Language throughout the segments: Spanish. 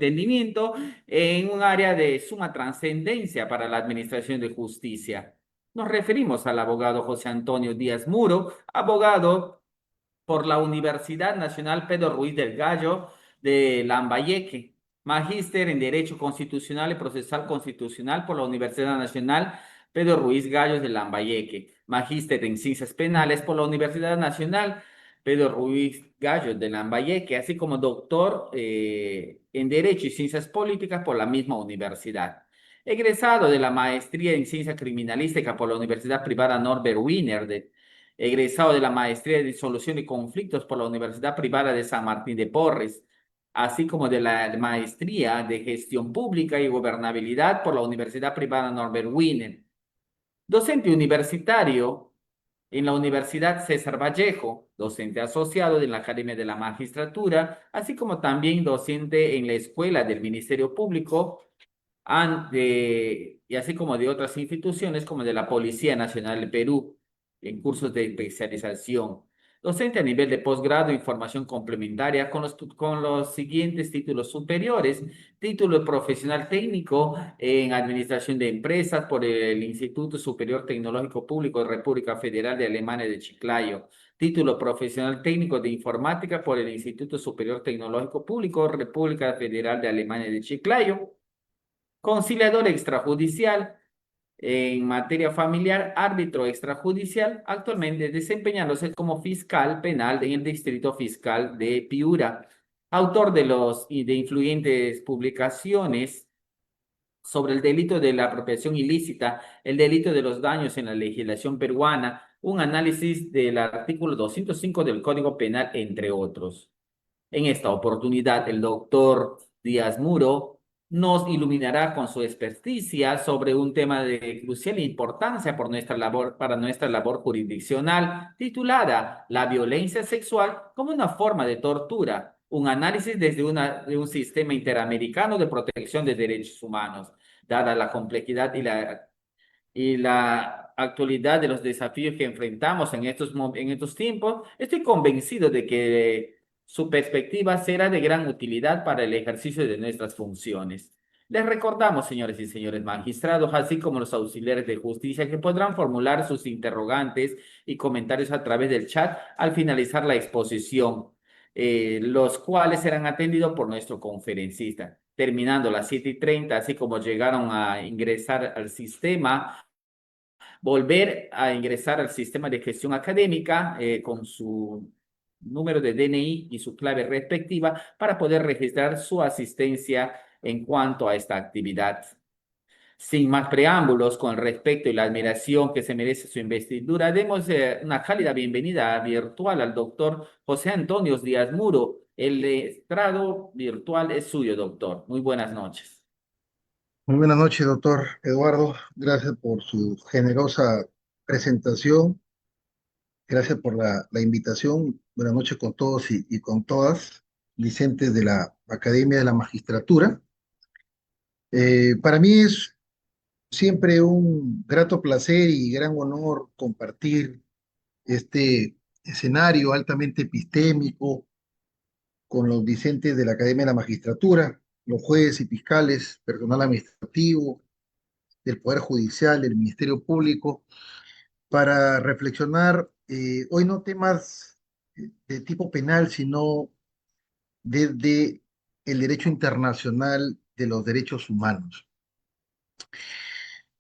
entendimiento en un área de suma trascendencia para la administración de justicia. Nos referimos al abogado José Antonio Díaz Muro, abogado por la Universidad Nacional Pedro Ruiz del Gallo de Lambayeque, magíster en Derecho Constitucional y Procesal Constitucional por la Universidad Nacional Pedro Ruiz Gallos de Lambayeque, magíster en Ciencias Penales por la Universidad Nacional Pedro Ruiz Gallos de Lambayeque, así como doctor en Derecho y Ciencias Políticas por la misma universidad. Egresado de la maestría en Ciencia Criminalística por la Universidad Privada Norbert Wiener de egresado de la Maestría de Disolución de Conflictos por la Universidad Privada de San Martín de Porres, así como de la Maestría de Gestión Pública y Gobernabilidad por la Universidad Privada Norbert Wiener. Docente universitario en la Universidad César Vallejo, docente asociado de la Academia de la Magistratura, así como también docente en la Escuela del Ministerio Público y así como de otras instituciones como de la Policía Nacional del Perú, en cursos de especialización. Docente a nivel de posgrado y formación complementaria con los siguientes títulos superiores. Título profesional técnico en Administración de Empresas por el Instituto Superior Tecnológico Público de República Federal de Alemania de Chiclayo. Título profesional técnico de Informática por el Instituto Superior Tecnológico Público República Federal de Alemania de Chiclayo. Conciliador extrajudicial en materia familiar, árbitro extrajudicial, actualmente desempeñándose como fiscal penal en el Distrito Fiscal de Piura. Autor de influyentes publicaciones sobre el delito de la apropiación ilícita, el delito de los daños en la legislación peruana, un análisis del artículo 205 del Código Penal, entre otros. En esta oportunidad, el doctor Díaz Muro nos iluminará con su experticia sobre un tema de crucial importancia para nuestra labor jurisdiccional, titulada La violencia sexual como una forma de tortura, un análisis desde de un sistema interamericano de protección de derechos humanos. Dada la complejidad y la actualidad de los desafíos que enfrentamos en estos tiempos, estoy convencido de que su perspectiva será de gran utilidad para el ejercicio de nuestras funciones. Les recordamos, señores y señores magistrados, así como los auxiliares de justicia, que podrán formular sus interrogantes y comentarios a través del chat al finalizar la exposición, los cuales serán atendidos por nuestro conferencista. Terminando las 7:30, así como llegaron a ingresar al sistema, volver a ingresar al sistema de gestión académica con su número de DNI y su clave respectiva para poder registrar su asistencia en cuanto a esta actividad. Sin más preámbulos, con el respeto y la admiración que se merece su investidura, demos una cálida bienvenida virtual al doctor José Antonio Díaz Muro. El estrado virtual es suyo, doctor. Muy buenas noches. Muy buenas noches, doctor Eduardo. Gracias por su generosa presentación. Gracias por la invitación. Buenas noches con todos y con todas, licentes de la Academia de la Magistratura. Para mí es siempre un grato placer y gran honor compartir este escenario altamente epistémico con los discentes de la Academia de la Magistratura, los jueces y fiscales, personal administrativo, del Poder Judicial, del Ministerio Público, para reflexionar hoy no temas de tipo penal, sino desde el derecho internacional de los derechos humanos.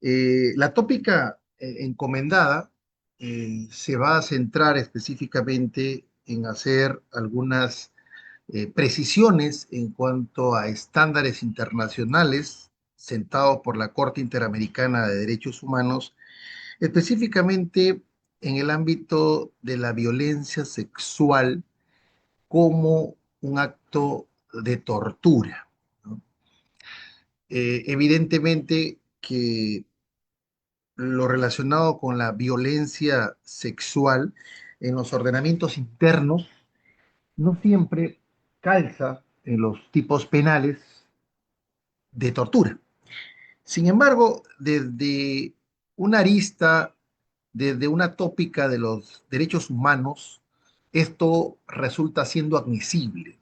La tópica encomendada se va a centrar específicamente en hacer algunas precisiones en cuanto a estándares internacionales sentados por la Corte Interamericana de Derechos Humanos, específicamente en el ámbito de la violencia sexual como un acto de tortura, ¿no? Evidentemente que lo relacionado con la violencia sexual en los ordenamientos internos no siempre calza en los tipos penales de tortura. Sin embargo, desde una arista, desde una tópica de los derechos humanos, esto resulta siendo admisible.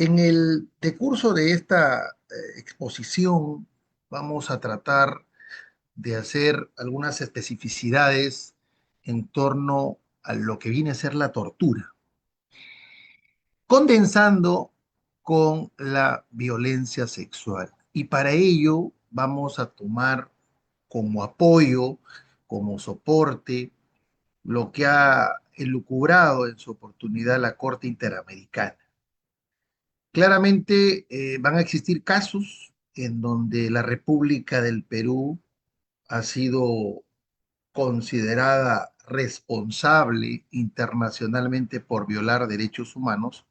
En el decurso de esta exposición vamos a tratar de hacer algunas especificidades en torno a lo que viene a ser la tortura, condensando con la violencia sexual. Y para ello vamos a tomar como apoyo, como soporte, lo que ha elucubrado en su oportunidad la Corte Interamericana. Claramente van a existir casos en donde la República del Perú ha sido considerada responsable internacionalmente por violar derechos humanos,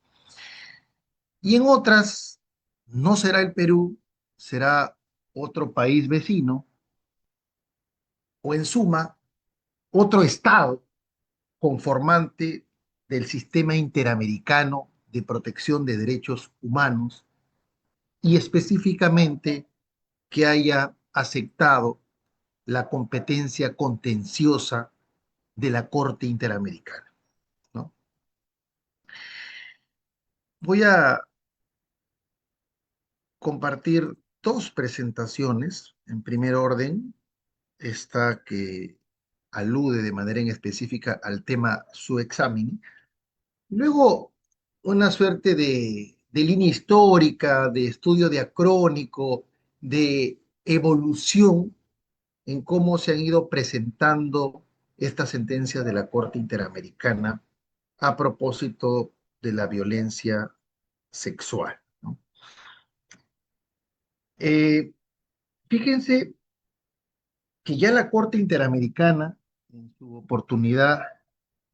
y en otras no será el Perú, será otro país vecino, o en suma, otro estado conformante del sistema interamericano de protección de derechos humanos, y específicamente que haya aceptado la competencia contenciosa de la Corte Interamericana, ¿no? Voy a compartir dos presentaciones. En primer orden, esta que alude de manera en específica al tema su examen. Luego, una suerte de línea histórica, de estudio diacrónico, de evolución en cómo se han ido presentando estas sentencias de la Corte Interamericana a propósito de la violencia sexual, ¿no? Eh, Fíjense que ya la Corte Interamericana, en su oportunidad,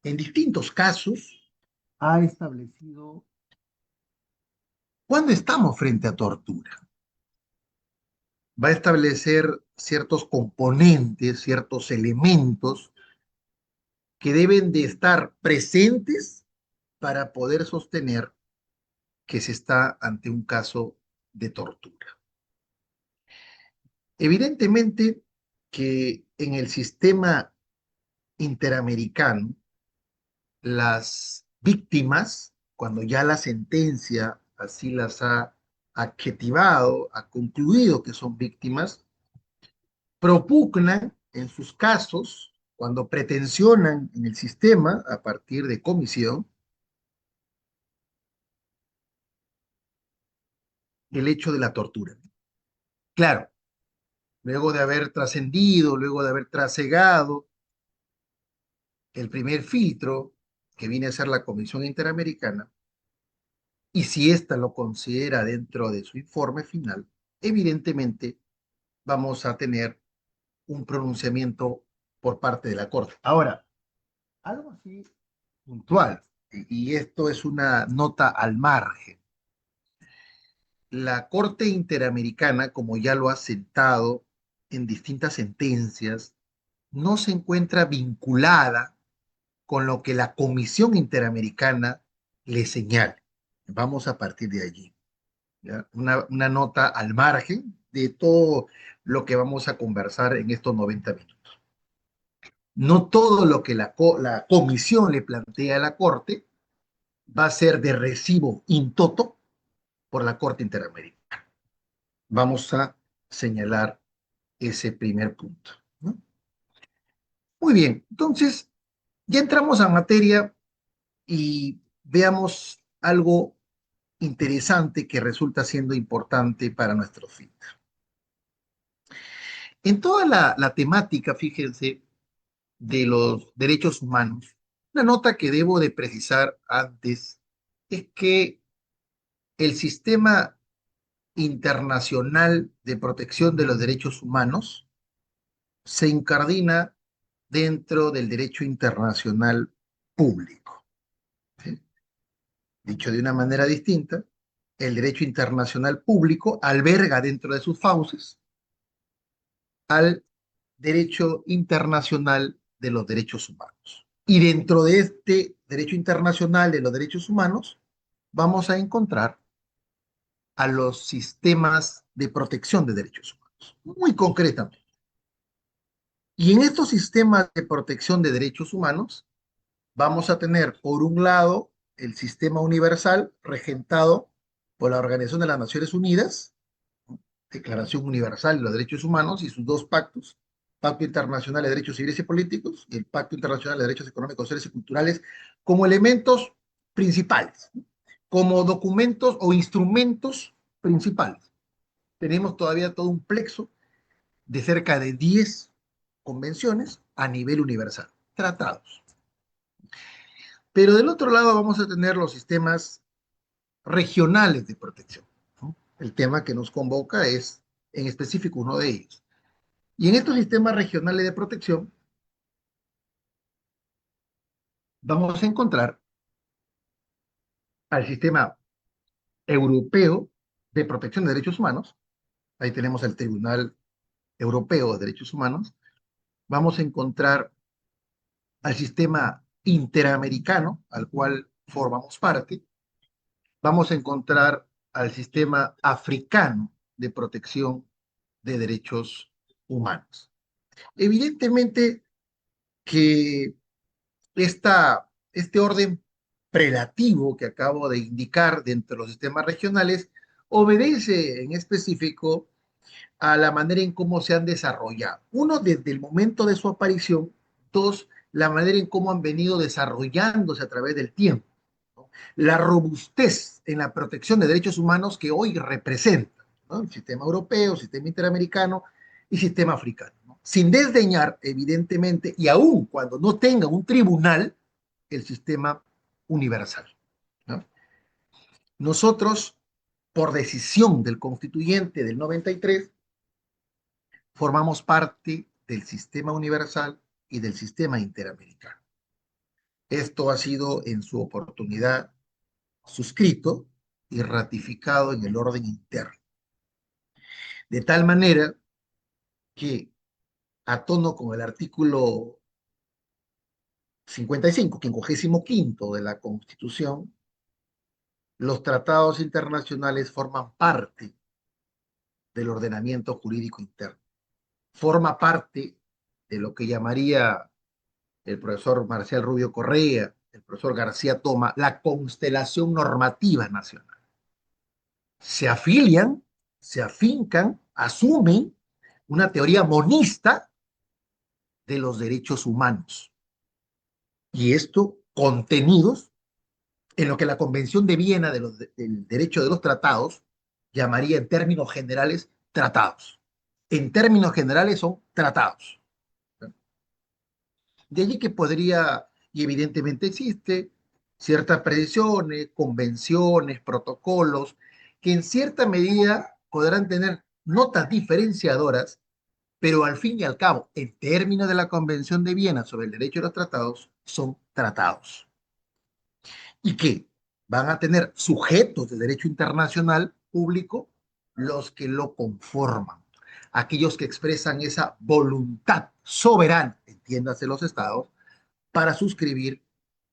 en distintos casos, ha establecido cuándo estamos frente a tortura. Va a establecer ciertos componentes, ciertos elementos que deben de estar presentes para poder sostener que se está ante un caso de tortura. Evidentemente que en el sistema interamericano, las víctimas, cuando ya la sentencia así las ha adjetivado, ha concluido que son víctimas, propugnan en sus casos, cuando pretensionan en el sistema a partir de comisión, el hecho de la tortura. Claro, luego de haber trascendido, luego de haber trasegado el primer filtro, que viene a ser la Comisión Interamericana, y si ésta lo considera dentro de su informe final, evidentemente vamos a tener un pronunciamiento por parte de la Corte. Ahora, algo así puntual, y esto es una nota al margen. La Corte Interamericana, como ya lo ha sentado en distintas sentencias, no se encuentra vinculada con lo que la Comisión Interamericana le señale. Vamos a partir de allí. ¿Ya? Una nota al margen de todo lo que vamos a conversar en estos 90 minutos. No todo lo que la Comisión le plantea a la Corte va a ser de recibo in toto por la Corte Interamericana. Vamos a señalar ese primer punto, ¿no? Muy bien, entonces ya entramos a materia y veamos algo interesante que resulta siendo importante para nuestro fin. En toda la temática, fíjense, de los derechos humanos, una nota que debo de precisar antes es que el sistema internacional de protección de los derechos humanos se incardina dentro del derecho internacional público, ¿sí? Dicho de una manera distinta, el derecho internacional público alberga dentro de sus fauces al derecho internacional de los derechos humanos. Y dentro de este derecho internacional de los derechos humanos vamos a encontrar a los sistemas de protección de derechos humanos, muy concretamente. Y en estos sistemas de protección de derechos humanos vamos a tener, por un lado, el sistema universal regentado por la Organización de las Naciones Unidas, Declaración Universal de los Derechos Humanos y sus dos pactos, Pacto Internacional de Derechos Civiles y Políticos y el Pacto Internacional de Derechos Económicos, Sociales y Culturales, como elementos principales, como documentos o instrumentos principales. Tenemos todavía todo un plexo de cerca de 10 convenciones a nivel universal, tratados. Pero del otro lado vamos a tener los sistemas regionales de protección, ¿no? El tema que nos convoca es en específico uno de ellos. Y en estos sistemas regionales de protección vamos a encontrar al sistema europeo de protección de derechos humanos. Ahí tenemos el Tribunal Europeo de Derechos Humanos. Vamos a encontrar al sistema interamericano, al cual formamos parte. Vamos a encontrar al sistema africano de protección de derechos humanos. Evidentemente que este orden prelativo que acabo de indicar dentro de los sistemas regionales obedece en específico a la manera en cómo se han desarrollado. Uno, desde el momento de su aparición. Dos, la manera en cómo han venido desarrollándose a través del tiempo, ¿no? La robustez en la protección de derechos humanos que hoy representa, ¿no? El sistema europeo, el sistema interamericano y el sistema africano, ¿no? Sin desdeñar, evidentemente, y aún cuando no tenga un tribunal, el sistema universal, ¿no? Nosotros, por decisión del constituyente del 93, formamos parte del sistema universal y del sistema interamericano. Esto ha sido en su oportunidad suscrito y ratificado en el orden interno. De tal manera que, a tono con el artículo 55, 55 de la Constitución, los tratados internacionales forman parte del ordenamiento jurídico interno. Forma parte de lo que llamaría el profesor Marcial Rubio Correa, el profesor García Toma, la constelación normativa nacional. Se afilian, se afincan, asumen una teoría monista de los derechos humanos. Y esto contenidos en lo que la Convención de Viena del Derecho de los Tratados llamaría en términos generales tratados. En términos generales son tratados. De allí que podría, y evidentemente existe, ciertas previsiones, convenciones, protocolos, que en cierta medida podrán tener notas diferenciadoras, pero al fin y al cabo, en términos de la Convención de Viena sobre el derecho de los tratados, son tratados. Y que van a tener sujetos de derecho internacional público los que lo conforman, aquellos que expresan esa voluntad soberana, entiéndase los estados, para suscribir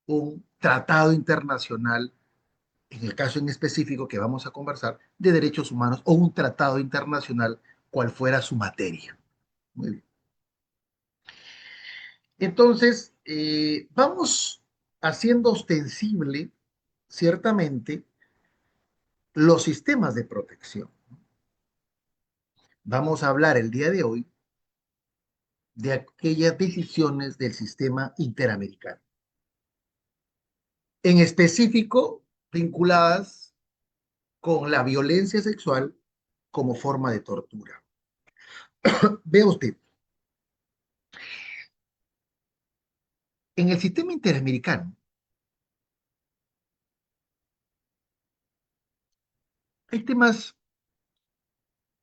un tratado internacional, en el caso en específico que vamos a conversar, de derechos humanos o un tratado internacional, cual fuera su materia. Muy bien. Entonces, vamos haciendo ostensible, ciertamente, los sistemas de protección. Vamos a hablar el día de hoy de aquellas decisiones del sistema interamericano, en específico vinculadas con la violencia sexual como forma de tortura. Vea usted, en el sistema interamericano hay temas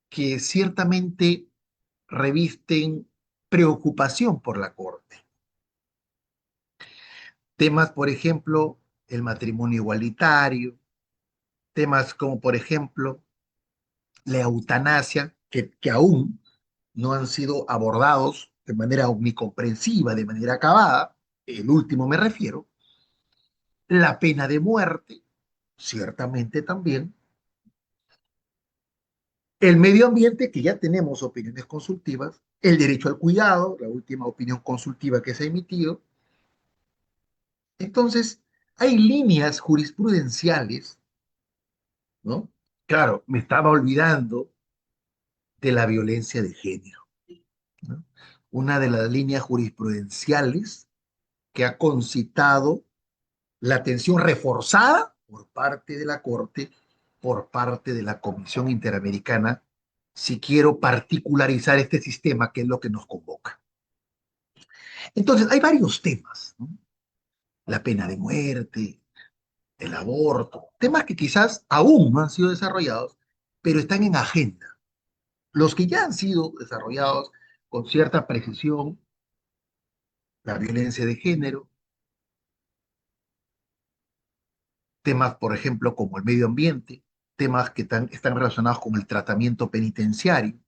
que ciertamente revisten preocupación por la Corte. Temas, por ejemplo, el matrimonio igualitario, temas como, por ejemplo, la eutanasia, que aún no han sido abordados de manera omnicomprensiva, de manera acabada, el último me refiero, la pena de muerte, ciertamente también, el medio ambiente, que ya tenemos opiniones consultivas, el derecho al cuidado, la última opinión consultiva que se ha emitido. Entonces, hay líneas jurisprudenciales, ¿no?, Claro, me estaba olvidando de la violencia de género, ¿no? Una de las líneas jurisprudenciales que ha concitado la atención reforzada por parte de la Corte, por parte de la Comisión Interamericana, si quiero particularizar este sistema, que es lo que nos convoca. Entonces, hay varios temas, ¿no? La pena de muerte, el aborto, temas que quizás aún no han sido desarrollados, pero están en agenda. Los que ya han sido desarrollados con cierta precisión, la violencia de género, temas, por ejemplo, como el medio ambiente, temas que están relacionados con el tratamiento penitenciario,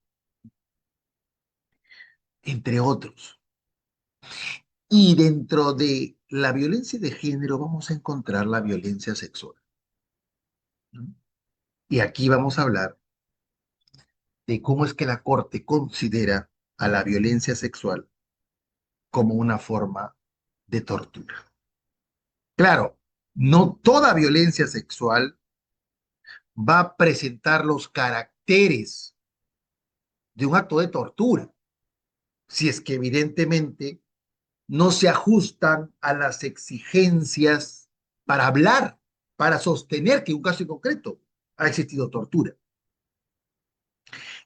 entre otros. Y dentro de la violencia de género vamos a encontrar la violencia sexual, ¿no? Y aquí vamos a hablar de cómo es que la Corte considera a la violencia sexual como una forma de tortura. Claro, no toda violencia sexual va a presentar los caracteres de un acto de tortura, si es que evidentemente no se ajustan a las exigencias para hablar, para sostener que en un caso en concreto ha existido tortura.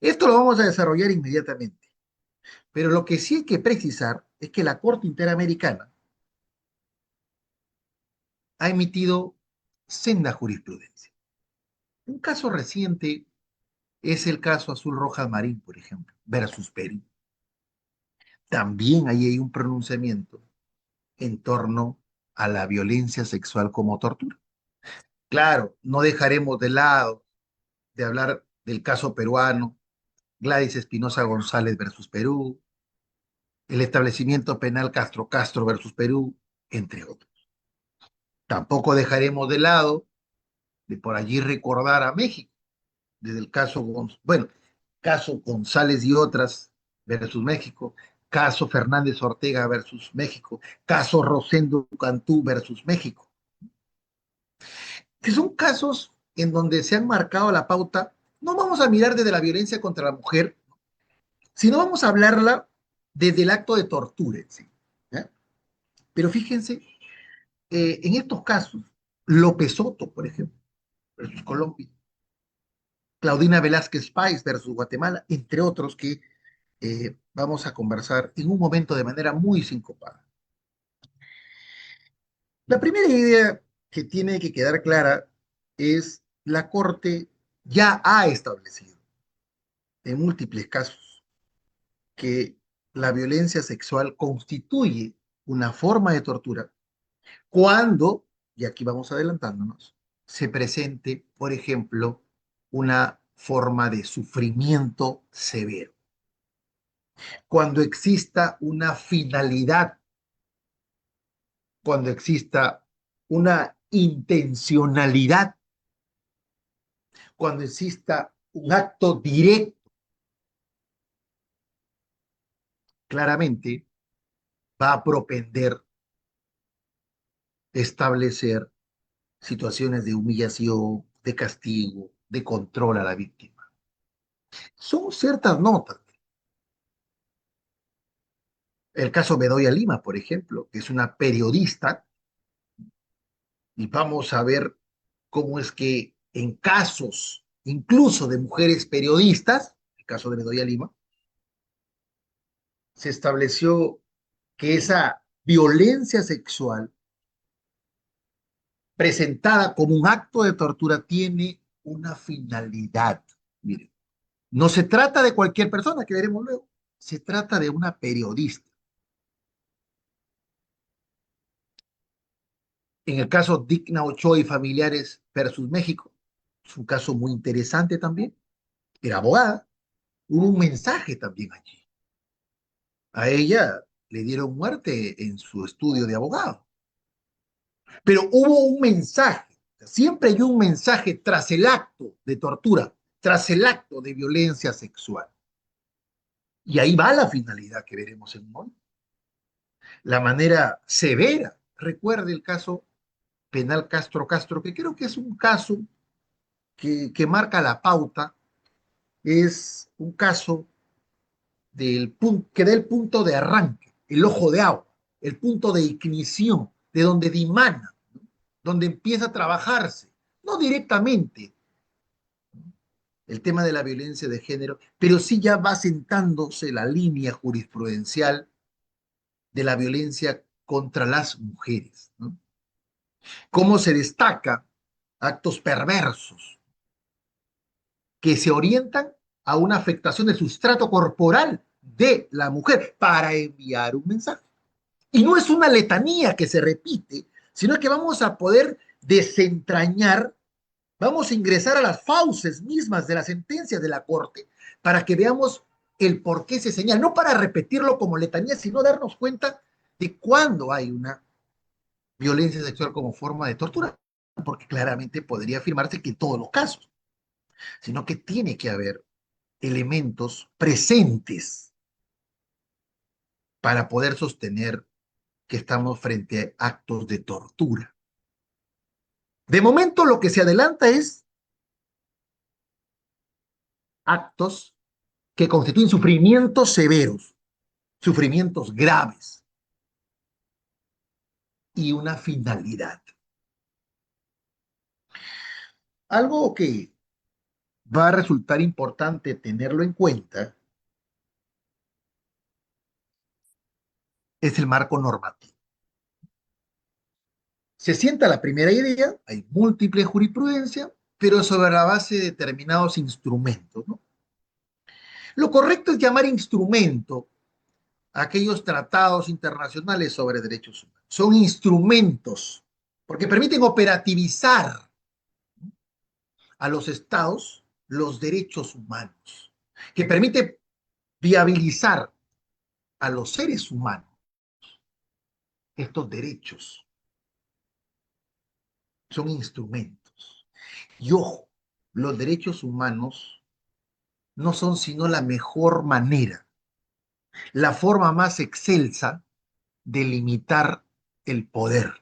Esto lo vamos a desarrollar inmediatamente, pero lo que sí hay que precisar es que la Corte Interamericana ha emitido senda jurisprudencia. Un caso reciente es el caso Azul Roja Marín, por ejemplo, versus Perú. También ahí hay un pronunciamiento en torno a la violencia sexual como tortura. Claro, no dejaremos de lado de hablar del caso peruano, Gladys Espinosa González versus Perú, el establecimiento penal Castro Castro versus Perú, entre otros. Tampoco dejaremos de lado de por allí recordar a México, desde el caso, bueno, caso González y otras versus México, caso Fernández Ortega versus México, caso Rosendo Cantú versus México, que son casos en donde se han marcado la pauta. No vamos a mirar desde la violencia contra la mujer, sino vamos a hablarla desde el acto de tortura en sí, ¿ya? Pero fíjense, en estos casos, López Soto, por ejemplo, versus Colombia, Claudina Velázquez Páez versus Guatemala, entre otros que vamos a conversar en un momento de manera muy sincopada. La primera idea que tiene que quedar clara es la Corte ya ha establecido en múltiples casos que la violencia sexual constituye una forma de tortura cuando, y aquí vamos adelantándonos, se presente, por ejemplo, una forma de sufrimiento severo, cuando exista una finalidad, cuando exista una intencionalidad, cuando exista un acto directo, claramente va a propender establecer situaciones de humillación, de castigo, de control a la víctima. Son ciertas notas. El caso Bedoya Lima, por ejemplo, que es una periodista, y vamos a ver cómo es que en casos, incluso de mujeres periodistas, el caso de Bedoya Lima, se estableció que esa violencia sexual presentada como un acto de tortura tiene una finalidad. Miren, no se trata de cualquier persona, que veremos luego, se trata de una periodista. En el caso Digna Ochoa y familiares versus México, es un caso muy interesante también, era abogada, hubo un mensaje también allí. A ella le dieron muerte en su estudio de abogado, pero hubo un mensaje, siempre hay un mensaje tras el acto de tortura, tras el acto de violencia sexual. Y ahí va la finalidad que veremos en un momento. La manera severa, recuerde el caso penal Castro Castro, que creo que es un caso que marca la pauta es un caso que da el punto de arranque, el ojo de agua, el punto de ignición, de donde dimana, ¿no? Donde empieza a trabajarse, no directamente el tema de la violencia de género, pero sí ya va sentándose la línea jurisprudencial de la violencia contra las mujeres, ¿no? Cómo se destaca actos perversos que se orientan a una afectación del sustrato corporal de la mujer para enviar un mensaje. Y no es una letanía que se repite, sino que vamos a poder desentrañar, vamos a ingresar a las fauces mismas de la sentencia de la Corte para que veamos el por qué se señala, no para repetirlo como letanía, sino darnos cuenta de cuándo hay una violencia sexual como forma de tortura, porque claramente podría afirmarse que en todos los casos, sino que tiene que haber elementos presentes para poder sostener que estamos frente a actos de tortura. De momento lo que se adelanta es actos que constituyen sufrimientos severos, sufrimientos graves y una finalidad. Algo que va a resultar importante tenerlo en cuenta es el marco normativo. Se sienta la primera idea, hay múltiple jurisprudencia, pero sobre la base de determinados instrumentos, ¿no? Lo correcto es llamar instrumento a aquellos tratados internacionales sobre derechos humanos. Son instrumentos porque permiten operativizar a los estados los derechos humanos, que permite viabilizar a los seres humanos estos derechos. Son instrumentos. Y ojo, los derechos humanos no son sino la mejor manera, la forma más excelsa de limitar el poder.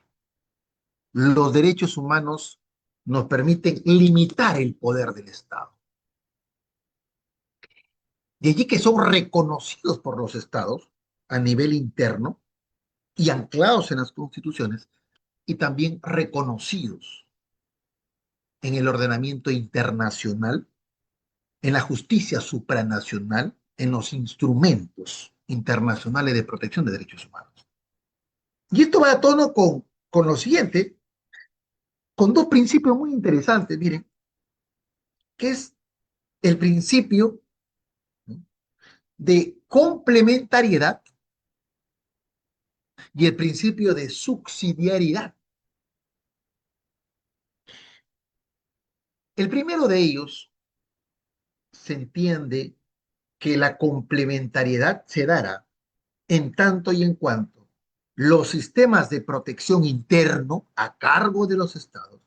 Los derechos humanos nos permiten limitar el poder del Estado. De allí que son reconocidos por los estados a nivel interno y anclados en las constituciones y también reconocidos en el ordenamiento internacional, en la justicia supranacional, en los instrumentos internacionales de protección de derechos humanos. Y esto va a tono con lo siguiente, con dos principios muy interesantes, miren, que es el principio, ¿no?, de complementariedad y el principio de subsidiariedad. El primero de ellos se entiende que la complementariedad se dará en tanto y en cuanto los sistemas de protección interno a cargo de los estados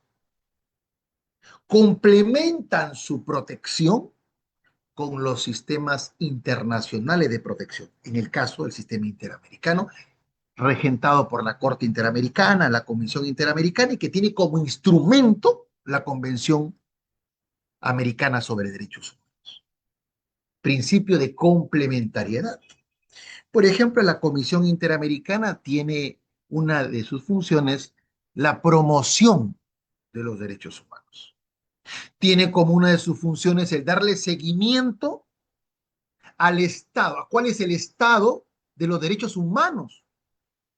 complementan su protección con los sistemas internacionales de protección. En el caso del sistema interamericano, regentado por la Corte Interamericana, la Comisión Interamericana, y que tiene como instrumento la Convención Americana sobre Derechos Humanos. Principio de complementariedad. Por ejemplo, la Comisión Interamericana tiene una de sus funciones la promoción de los derechos humanos. Tiene como una de sus funciones el darle seguimiento al Estado, a cuál es el estado de los derechos humanos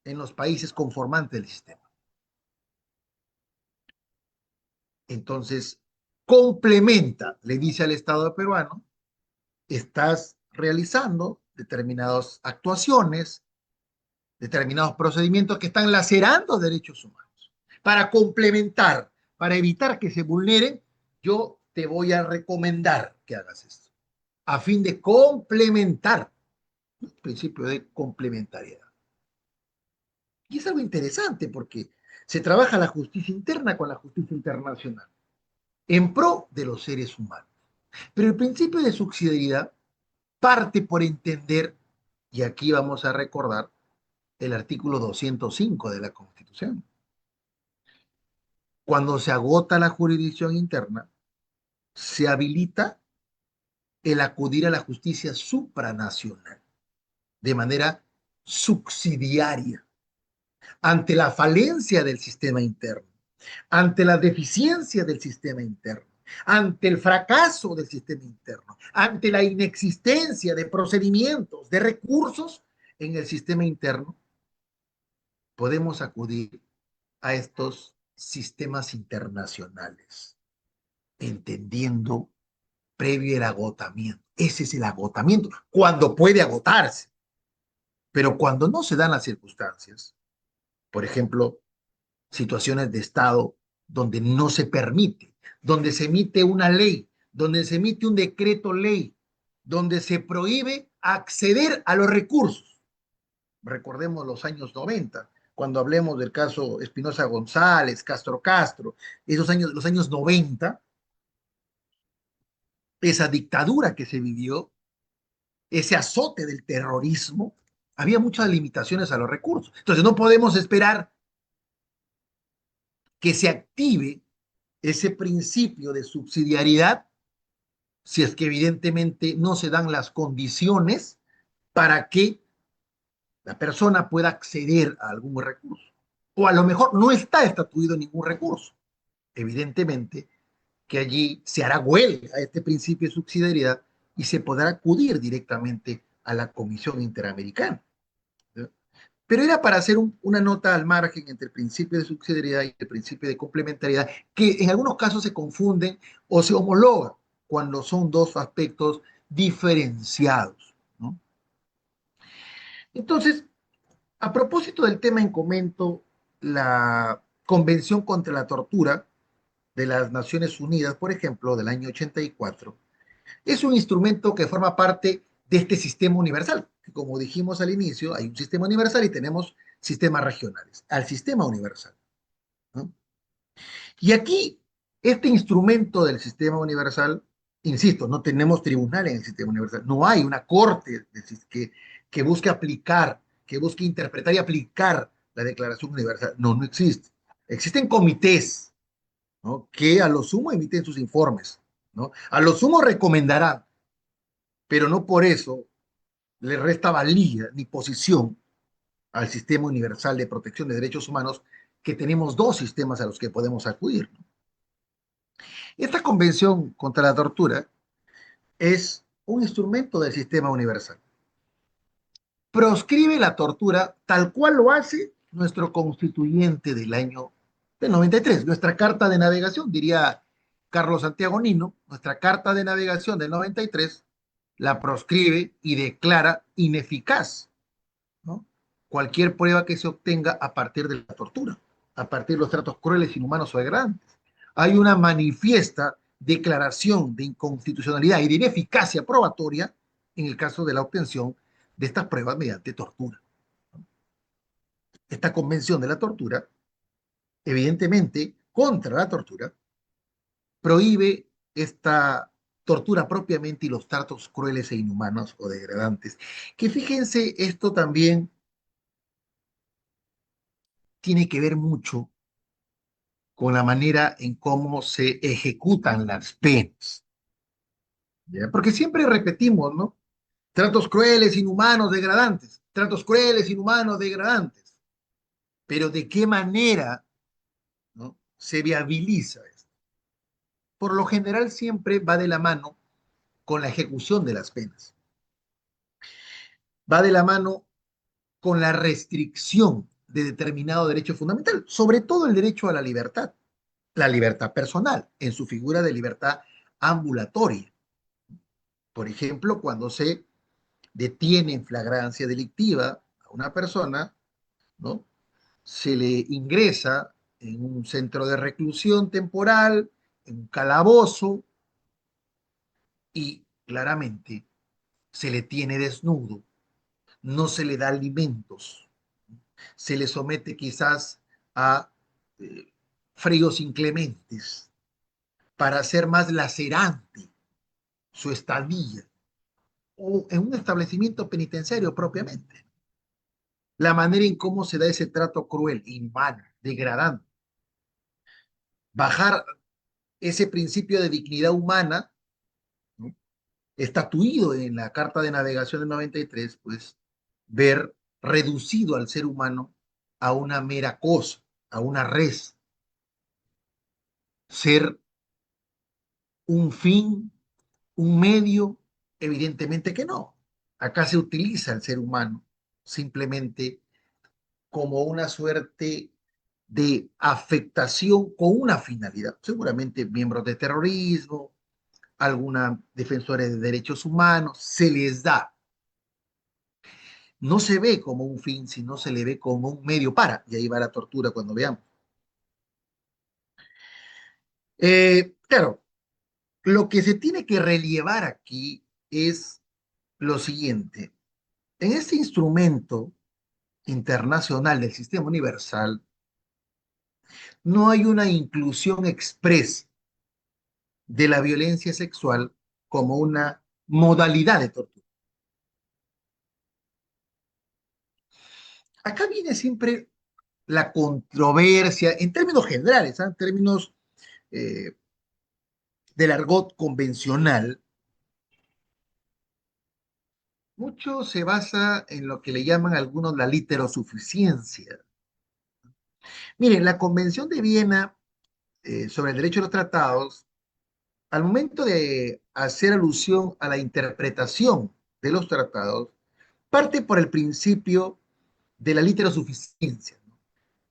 en los países conformantes del sistema. Entonces, complementa, le dice al Estado peruano, estás realizando determinadas actuaciones, determinados procedimientos que están lacerando derechos humanos. Para complementar, para evitar que se vulneren, yo te voy a recomendar que hagas esto, a fin de complementar el principio de complementariedad. Y es algo interesante porque se trabaja la justicia interna con la justicia internacional en pro de los seres humanos. Pero el principio de subsidiariedad parte por entender, y aquí vamos a recordar el artículo 205 de la Constitución. Cuando se agota la jurisdicción interna, se habilita el acudir a la justicia supranacional de manera subsidiaria ante la falencia del sistema interno, ante la deficiencia del sistema interno, ante el fracaso del sistema interno, ante la inexistencia de procedimientos, de recursos en el sistema interno, podemos acudir a estos sistemas internacionales, entendiendo previo el agotamiento. Ese es el agotamiento, cuando puede agotarse, pero cuando no se dan las circunstancias, por ejemplo, situaciones de Estado donde no se permite, donde se emite una ley, donde se emite un decreto ley, donde se prohíbe acceder a los recursos. Recordemos los años 90, cuando hablemos del caso Espinosa González, Castro Castro, esos años, los años 90, esa dictadura que se vivió, ese azote del terrorismo, había muchas limitaciones a los recursos. Entonces no podemos esperar que se active ese principio de subsidiariedad si es que evidentemente no se dan las condiciones para que la persona pueda acceder a algún recurso. O a lo mejor no está estatuido ningún recurso. Evidentemente que allí se hará huelga a este principio de subsidiariedad y se podrá acudir directamente a la Comisión Interamericana. ¿Sí? Pero era para hacer una nota al margen entre el principio de subsidiariedad y el principio de complementariedad, que en algunos casos se confunden o se homologan cuando son dos aspectos diferenciados, ¿no? Entonces, a propósito del tema en comento, la Convención contra la Tortura de las Naciones Unidas, por ejemplo, del año 84, es un instrumento que forma parte de este sistema universal. Como dijimos al inicio, hay un sistema universal y tenemos sistemas regionales, al sistema universal, ¿no? Y aquí, este instrumento del sistema universal, insisto, no tenemos tribunal en el sistema universal, no hay una corte que busque aplicar, que busque interpretar y aplicar la Declaración Universal. No, no existe. Existen comités, ¿no?, que a lo sumo emiten sus informes, ¿no? A lo sumo recomendarán, pero no por eso le resta valía ni posición al sistema universal de protección de derechos humanos, que tenemos dos sistemas a los que podemos acudir, ¿no? Esta convención contra la tortura es un instrumento del sistema universal. Proscribe la tortura tal cual lo hace nuestro constituyente del 93, nuestra carta de navegación, diría Carlos Santiago Nino, nuestra carta de navegación del 93 la proscribe y declara ineficaz, ¿no?, cualquier prueba que se obtenga a partir de la tortura, a partir de los tratos crueles, inhumanos o degradantes. Hay una manifiesta declaración de inconstitucionalidad y de ineficacia probatoria en el caso de la obtención de estas pruebas mediante tortura. Esta convención de la tortura, evidentemente, contra la tortura, prohíbe esta tortura propiamente y los tratos crueles e inhumanos o degradantes. Que fíjense, esto también tiene que ver mucho con la manera en cómo se ejecutan las penas, ¿ya? Porque siempre repetimos, ¿no? Tratos crueles, inhumanos, degradantes. Tratos crueles, inhumanos, degradantes. Pero ¿de qué manera, ¿no?, se viabiliza esto? Por lo general siempre va de la mano con la ejecución de las penas. Va de la mano con la restricción de determinado derecho fundamental, sobre todo el derecho a la libertad personal, en su figura de libertad ambulatoria. Por ejemplo, cuando se detiene en flagrancia delictiva a una persona, ¿no?, se le ingresa en un centro de reclusión temporal, en un calabozo, y claramente se le tiene desnudo, no se le da alimentos, se le somete quizás a eh, fríos inclementes para hacer más lacerante su estadía, o en un establecimiento penitenciario propiamente. La manera en cómo se da ese trato cruel, inhumano, degradante, bajar ese principio de dignidad humana, ¿no?, estatuido en la Carta de Navegación del 93, pues ver reducido al ser humano a una mera cosa, a una res, ser un fin, un medio, evidentemente que no. Acá se utiliza el ser humano simplemente como una suerte de afectación con una finalidad. Seguramente miembros de terrorismo, alguna defensores de derechos humanos, se les da. No se ve como un fin, sino se le ve como un medio para. Y ahí va la tortura cuando veamos. Claro, lo que se tiene que relevar aquí es lo siguiente. En este instrumento internacional del sistema universal, no hay una inclusión expresa de la violencia sexual como una modalidad de tortura. Acá viene siempre la controversia, en términos generales, ¿eh?, en términos eh, del argot convencional, mucho se basa en lo que le llaman algunos la literosuficiencia. Miren, la Convención de Viena sobre el derecho de los tratados, al momento de hacer alusión a la interpretación de los tratados, parte por el principio de la literosuficiencia, ¿no?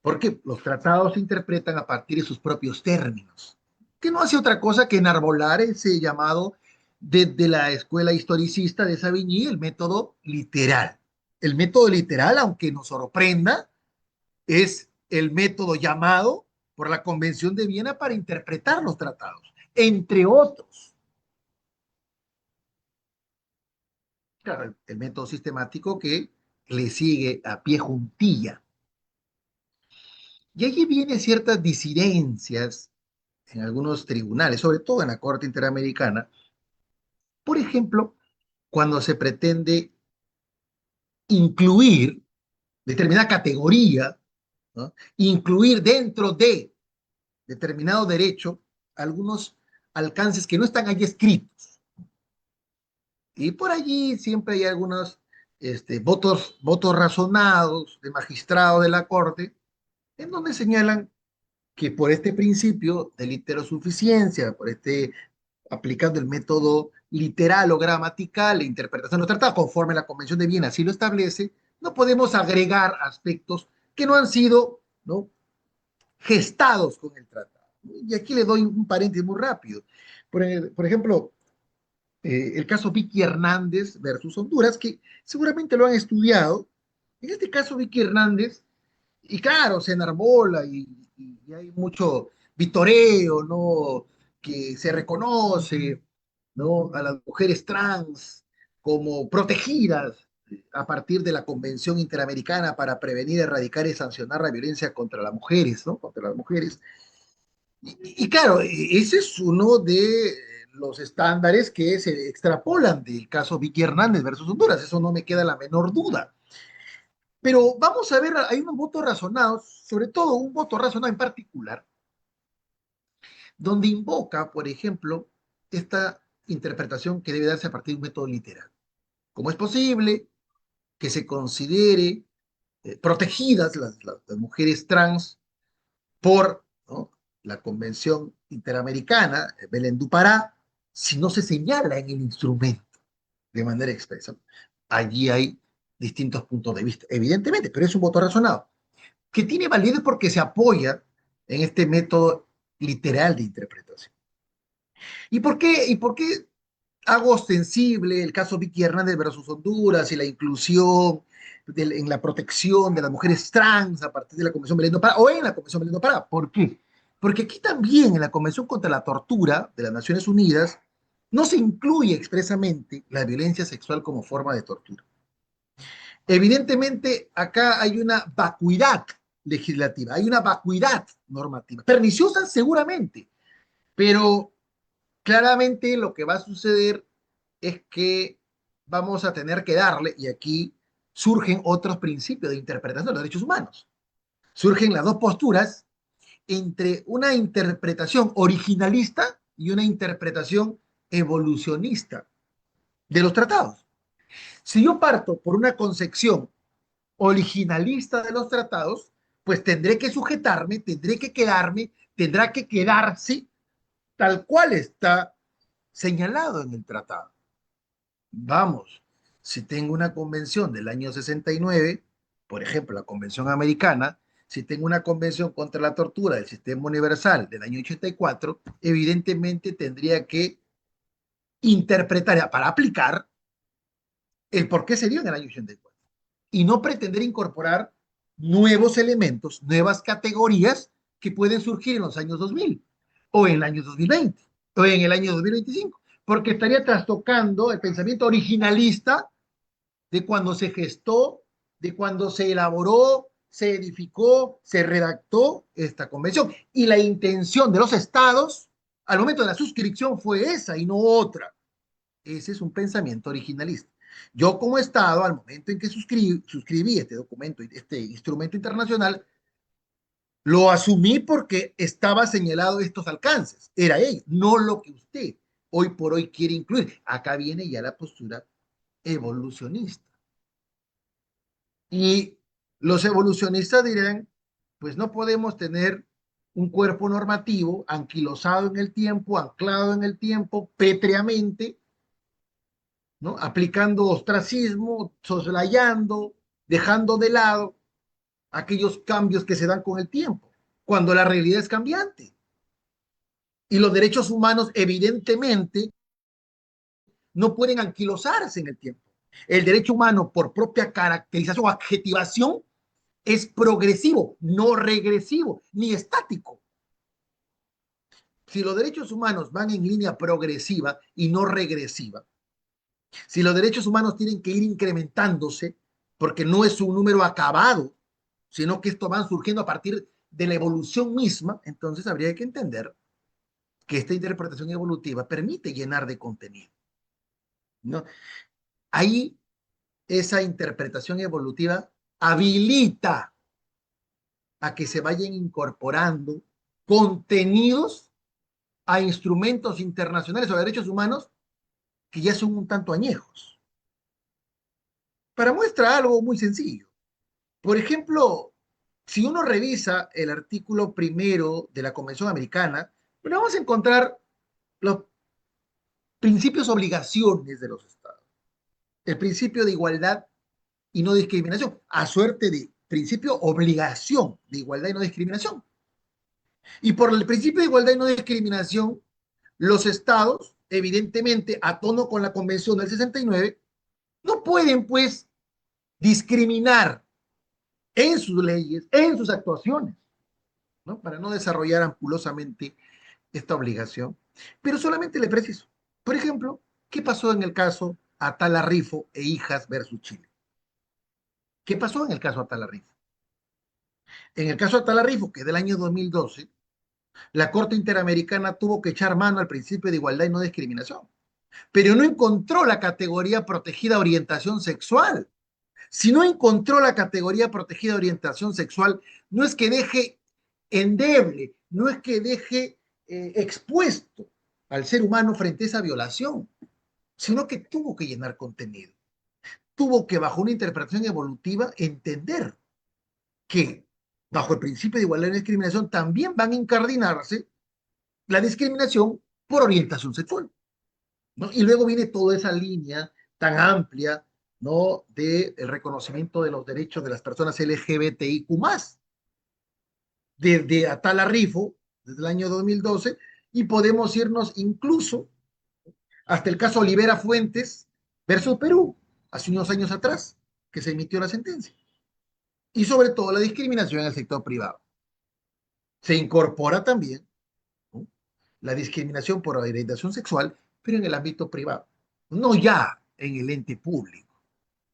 Porque los tratados se interpretan a partir de sus propios términos, que no hace otra cosa que enarbolar ese llamado desde la escuela historicista de Savigny, el método literal. El método literal, aunque nos sorprenda, es el método llamado por la Convención de Viena para interpretar los tratados, entre otros. Claro, el método sistemático que le sigue a pie juntilla. Y allí vienen ciertas disidencias en algunos tribunales, sobre todo en la Corte Interamericana, por ejemplo, cuando se pretende incluir determinada categoría, ¿no?, incluir dentro de determinado derecho algunos alcances que no están allí escritos. Y por allí siempre hay algunos votos razonados de magistrados de la Corte en donde señalan que por este principio de literosuficiencia, por aplicando el método literal o gramatical e interpretación de los tratados, conforme la Convención de Viena así lo establece, no podemos agregar aspectos que no han sido, ¿no?, gestados con el tratado. Y aquí le doy un paréntesis muy rápido. Por ejemplo, el caso Vicky Hernández versus Honduras, que seguramente lo han estudiado. En este caso, Vicky Hernández, y claro, se enarbola y hay mucho vitoreo, ¿no?, que se reconoce, ¿no?, a las mujeres trans como protegidas a partir de la Convención Interamericana para prevenir, erradicar y sancionar la violencia contra las mujeres, ¿no?, contra las mujeres. Y claro, ese es uno de los estándares que se extrapolan del caso Vicky Hernández versus Honduras, eso no me queda la menor duda. Pero vamos a ver, hay unos votos razonados, sobre todo un voto razonado en particular, donde invoca, por ejemplo, esta interpretación que debe darse a partir de un método literal. ¿Cómo es posible que se considere protegidas las mujeres trans por, ¿no?, la Convención Interamericana, Belén du Pará, si no se señala en el instrumento de manera expresa? Allí hay distintos puntos de vista, evidentemente, pero es un voto razonado, que tiene validez porque se apoya en este método literal de interpretación. ¿Y por qué hago ostensible el caso Vicky Hernández versus Honduras y la inclusión en la protección de las mujeres trans a partir de la Convención Belén do Pará o en la Convención Belén do Pará? ¿Por qué? Porque aquí también en la Convención contra la Tortura de las Naciones Unidas no se incluye expresamente la violencia sexual como forma de tortura. Evidentemente, acá hay una vacuidad legislativa, hay una vacuidad normativa, perniciosa seguramente, pero claramente lo que va a suceder es que vamos a tener que darle, y aquí surgen otros principios de interpretación de los derechos humanos. Surgen las dos posturas entre una interpretación originalista y una interpretación evolucionista de los tratados. Si yo parto por una concepción originalista de los tratados, pues tendré que sujetarme, tendré que quedarme, tendrá que quedarse tal cual está señalado en el tratado. Vamos, si tengo una convención del año 69, por ejemplo, la Convención Americana, si tengo una convención contra la tortura del Sistema Universal del año 84, evidentemente tendría que interpretar para aplicar el por qué se dio en el año 84 y no pretender incorporar nuevos elementos, nuevas categorías que pueden surgir en los años 2000 o en el año 2020 o en el año 2025, porque estaría trastocando el pensamiento originalista de cuando se gestó, de cuando se elaboró, se edificó, se redactó esta convención. Y la intención de los estados al momento de la suscripción fue esa y no otra. Ese es un pensamiento originalista. Yo como Estado, al momento en que suscribí este documento, este instrumento internacional, lo asumí porque estaba señalado estos alcances. Era él, no lo que usted hoy por hoy quiere incluir. Acá viene ya la postura evolucionista. Y los evolucionistas dirán, pues no podemos tener un cuerpo normativo anquilosado en el tiempo, anclado en el tiempo, pétreamente, ¿no? Aplicando ostracismo, soslayando, dejando de lado aquellos cambios que se dan con el tiempo, cuando la realidad es cambiante. Y los derechos humanos, evidentemente, no pueden anquilosarse en el tiempo. El derecho humano, por propia caracterización o adjetivación, es progresivo, no regresivo, ni estático. Si los derechos humanos van en línea progresiva y no regresiva, si los derechos humanos tienen que ir incrementándose, porque no es un número acabado, sino que esto va surgiendo a partir de la evolución misma, entonces habría que entender que esta interpretación evolutiva permite llenar de contenido, ¿no? Ahí esa interpretación evolutiva habilita a que se vayan incorporando contenidos a instrumentos internacionales o derechos humanos que ya son un tanto añejos. Para muestra algo muy sencillo. Por ejemplo, si uno revisa el artículo primero de la Convención Americana, bueno, vamos a encontrar los principios obligaciones de los estados. El principio de igualdad y no discriminación, a suerte de principio obligación de igualdad y no discriminación. Y por el principio de igualdad y no discriminación, los estados, evidentemente, a tono con la Convención del 69, no pueden, pues, discriminar en sus leyes, en sus actuaciones, ¿no? Para no desarrollar ampulosamente esta obligación. Pero solamente le preciso. Por ejemplo, ¿qué pasó en el caso Atala Rifo e Hijas versus Chile? ¿Qué pasó en el caso Atala Rifo? En el caso Atala Rifo, que es del año 2012, la Corte Interamericana tuvo que echar mano al principio de igualdad y no discriminación, pero no encontró la categoría protegida orientación sexual. Si no encontró la categoría protegida orientación sexual, no es que deje endeble, no es que deje expuesto al ser humano frente a esa violación, sino que tuvo que llenar contenido. Tuvo que, bajo una interpretación evolutiva, entender que, bajo el principio de igualdad y discriminación, también van a incardinarse la discriminación por orientación sexual, ¿no? Y luego viene toda esa línea tan amplia, ¿no? De el reconocimiento de los derechos de las personas LGBTIQ+, desde Atala Rifo, desde el año 2012, y podemos irnos incluso hasta el caso Olivera Fuentes versus Perú, hace unos años atrás, que se emitió la sentencia. Y sobre todo la discriminación en el sector privado. Se incorpora también, ¿no?, la discriminación por orientación sexual, pero en el ámbito privado, no ya en el ente público.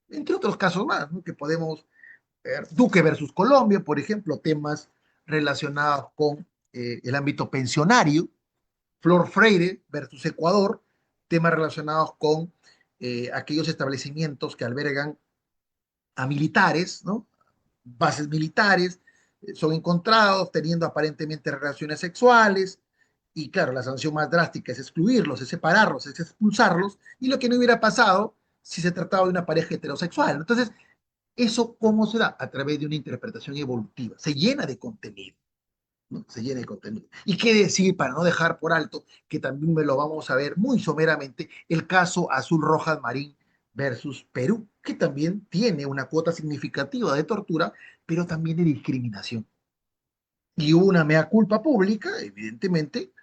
Entre otros casos más, ¿no?, que podemos ver. Duque versus Colombia, por ejemplo, temas relacionados con el ámbito pensionario. Flor Freire versus Ecuador, temas relacionados con aquellos establecimientos que albergan a militares, ¿no?, bases militares, son encontrados teniendo aparentemente relaciones sexuales, y claro, la sanción más drástica es excluirlos, es separarlos, es expulsarlos, y lo que no hubiera pasado si se trataba de una pareja heterosexual. Entonces, ¿eso cómo se da? A través de una interpretación evolutiva. Se llena de contenido, ¿no? Se llena de contenido. Y qué decir, para no dejar por alto, que también me lo vamos a ver muy someramente, el caso Azul Rojas Marín versus Perú, que también tiene una cuota significativa de tortura, pero también de discriminación. Y hubo una mea culpa pública, evidentemente,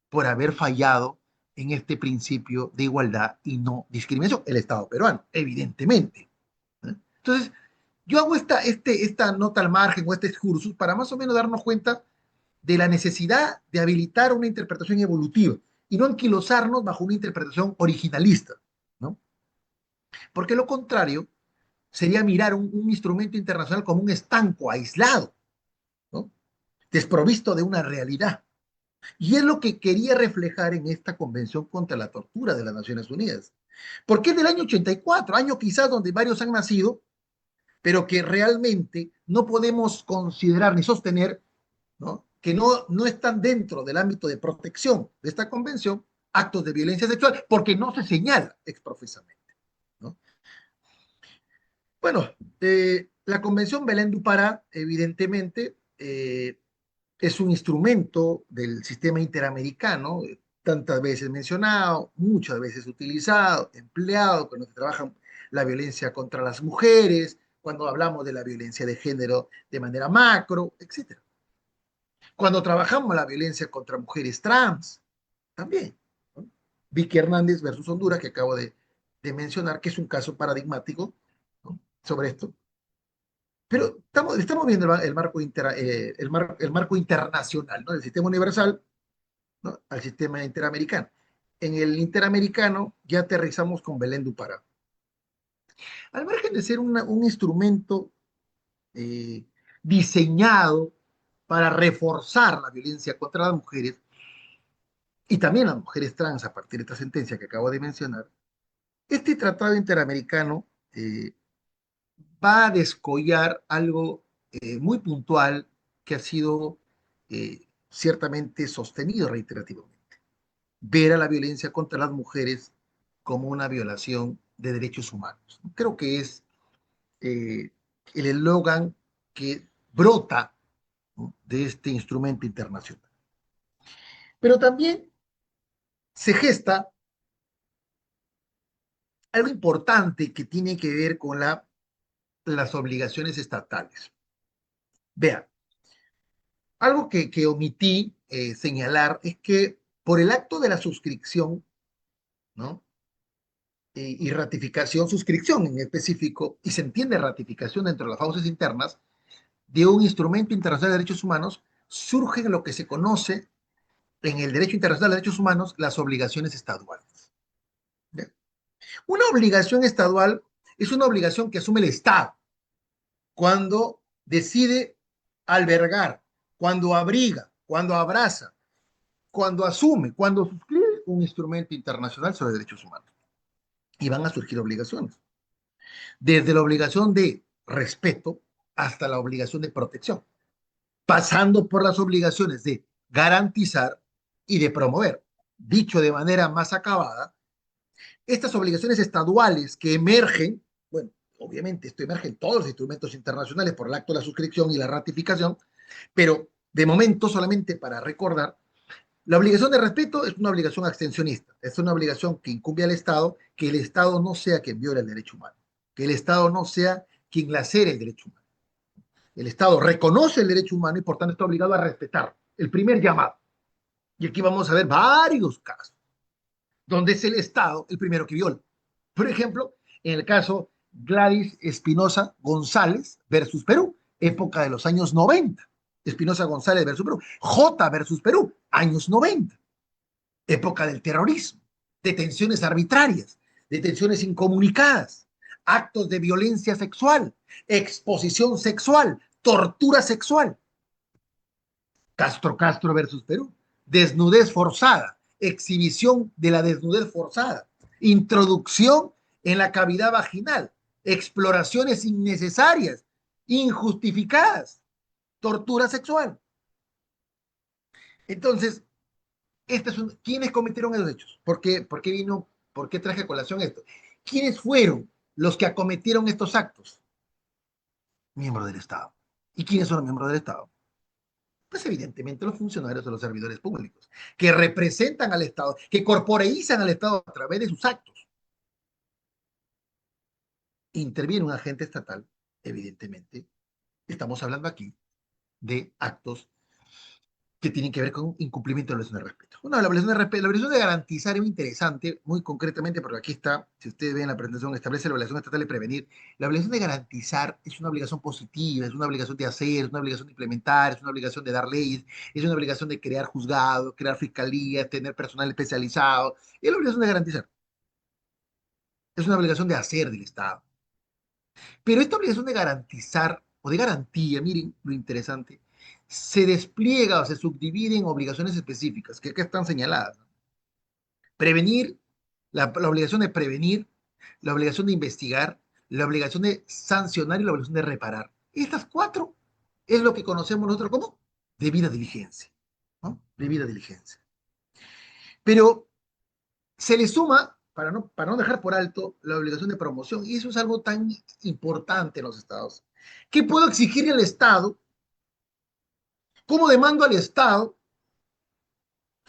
por haber fallado en este principio de igualdad y no discriminación, el Estado peruano, evidentemente. ¿Eh? Entonces, yo hago esta nota al margen o este excursus para más o menos darnos cuenta de la necesidad de habilitar una interpretación evolutiva y no anquilosarnos bajo una interpretación originalista, ¿no? Porque lo contrario sería mirar un instrumento internacional como un estanco aislado, ¿no? Desprovisto de una realidad. Y es lo que quería reflejar en esta Convención contra la Tortura de las Naciones Unidas. Porque es del año 84, año quizás donde varios han nacido, pero que realmente no podemos considerar ni sostener, ¿no? Que no están dentro del ámbito de protección de esta convención actos de violencia sexual, porque no se señala exprofesamente, ¿no? Bueno, la Convención Belén do Pará, evidentemente, es un instrumento del sistema interamericano, tantas veces mencionado, muchas veces utilizado, empleado cuando se trabaja la violencia contra las mujeres, cuando hablamos de la violencia de género de manera macro, etcétera. Cuando trabajamos la violencia contra mujeres trans, también, ¿no? Vicky Hernández versus Honduras, que acabo de mencionar, que es un caso paradigmático, ¿no? Sobre esto. Pero estamos viendo el marco internacional, ¿no? Del sistema universal, ¿no? Al sistema interamericano. En el interamericano ya aterrizamos con Belén do Pará. Al margen de ser un instrumento eh, diseñado para reforzar la violencia contra las mujeres, y también las mujeres trans a partir de esta sentencia que acabo de mencionar, este tratado interamericano va a descollar algo muy puntual que ha sido ciertamente sostenido reiterativamente. Ver a la violencia contra las mujeres como una violación de derechos humanos. Creo que es el eslogan que brota, ¿no? De este instrumento internacional. Pero también se gesta algo importante que tiene que ver con las obligaciones estatales. Vean, algo que omití señalar es que por el acto de la suscripción, ¿no? Y ratificación, suscripción en específico, y se entiende ratificación dentro de las causas internas, de un instrumento internacional de derechos humanos, surge lo que se conoce en el derecho internacional de derechos humanos las obligaciones estaduales. ¿Bien? Una obligación estadual es una obligación que asume el Estado cuando decide albergar, cuando abriga, cuando abraza, cuando asume, cuando suscribe un instrumento internacional sobre derechos humanos. Y van a surgir obligaciones, desde la obligación de respeto hasta la obligación de protección, pasando por las obligaciones de garantizar y de promover. Dicho de manera más acabada, estas obligaciones estaduales que emergen, bueno, obviamente esto emerge en todos los instrumentos internacionales por el acto de la suscripción y la ratificación, pero de momento solamente para recordar, la obligación de respeto es una obligación abstencionista, es una obligación que incumbe al Estado, que el Estado no sea quien viola el derecho humano, que el Estado no sea quien lacere el derecho humano. El Estado reconoce el derecho humano y por tanto está obligado a respetar el primer llamado. Y aquí vamos a ver varios casos donde es el Estado el primero que viola. Por ejemplo, en el caso Gladys Espinosa González versus Perú, época de los años 90. Espinosa González versus Perú. J versus Perú, años 90. Época del terrorismo. Detenciones arbitrarias, detenciones incomunicadas, actos de violencia sexual, exposición sexual, tortura sexual. Castro versus Perú. Desnudez forzada, exhibición de la desnudez forzada, introducción en la cavidad vaginal, exploraciones innecesarias, injustificadas. tortura sexual. Entonces, ¿quiénes cometieron esos hechos? ¿Por qué traje a colación esto? ¿Quiénes fueron los que acometieron estos actos? Miembros del Estado. ¿Y quiénes son los miembros del Estado? Pues evidentemente los funcionarios o los servidores públicos, que representan al Estado, que corporeizan al Estado a través de sus actos. Interviene un agente estatal, evidentemente. Estamos hablando aquí de actos que tienen que ver con incumplimiento de la obligación de respeto. Bueno, la obligación de garantizar es muy interesante, muy concretamente, porque aquí está, si ustedes ven la presentación, establece la obligación estatal de prevenir. La obligación de garantizar es una obligación positiva, es una obligación de hacer, es una obligación de implementar, es una obligación de dar leyes, es una obligación de crear juzgados, crear fiscalías, tener personal especializado. Es la obligación de garantizar. Es una obligación de hacer del Estado. Pero esta obligación de garantizar o de garantía, miren lo interesante, se despliega o se subdivide en obligaciones específicas, que acá están señaladas. Prevenir, la obligación de prevenir, la obligación de investigar, la obligación de sancionar y la obligación de reparar. Estas cuatro es lo que conocemos nosotros como debida diligencia, ¿no? Debida diligencia. Pero se le suma, para no dejar por alto, la obligación de promoción, y eso es algo tan importante en los estados. ¿Qué puedo exigirle al Estado? ¿Cómo demando al Estado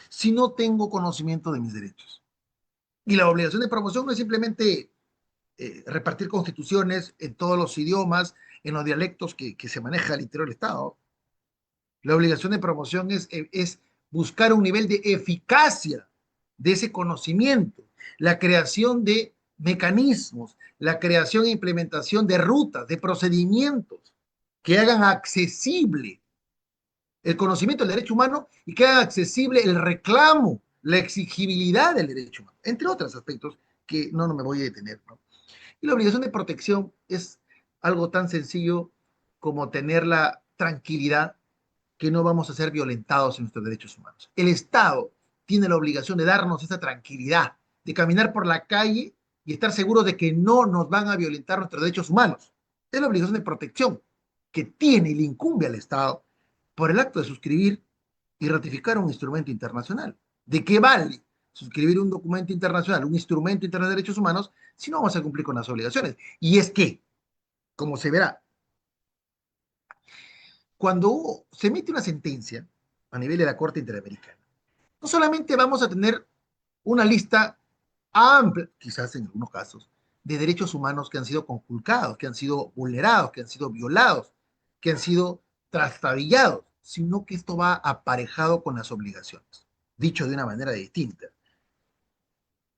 si no tengo conocimiento de mis derechos? Y la obligación de promoción no es simplemente repartir constituciones en todos los idiomas, en los dialectos que se maneja al interior del Estado. La obligación de promoción es buscar un nivel de eficacia de ese conocimiento, la creación de mecanismos, la creación e implementación de rutas, de procedimientos que hagan accesible el conocimiento del derecho humano y que haga accesible el reclamo, la exigibilidad del derecho humano, entre otros aspectos que no me voy a detener, ¿no? Y la obligación de protección es algo tan sencillo como tener la tranquilidad que no vamos a ser violentados en nuestros derechos humanos. El Estado tiene la obligación de darnos esa tranquilidad, de caminar por la calle y estar seguros de que no nos van a violentar nuestros derechos humanos. Es la obligación de protección que tiene y le incumbe al Estado por el acto de suscribir y ratificar un instrumento internacional. ¿De qué vale suscribir un documento internacional, un instrumento internacional de derechos humanos, si no vamos a cumplir con las obligaciones? Y es que, como se verá, cuando se emite una sentencia a nivel de la Corte Interamericana, no solamente vamos a tener una lista amplia, quizás en algunos casos, de derechos humanos que han sido conculcados, que han sido vulnerados, que han sido violados, que han sido trastabillados, sino que esto va aparejado con las obligaciones. Dicho de una manera distinta,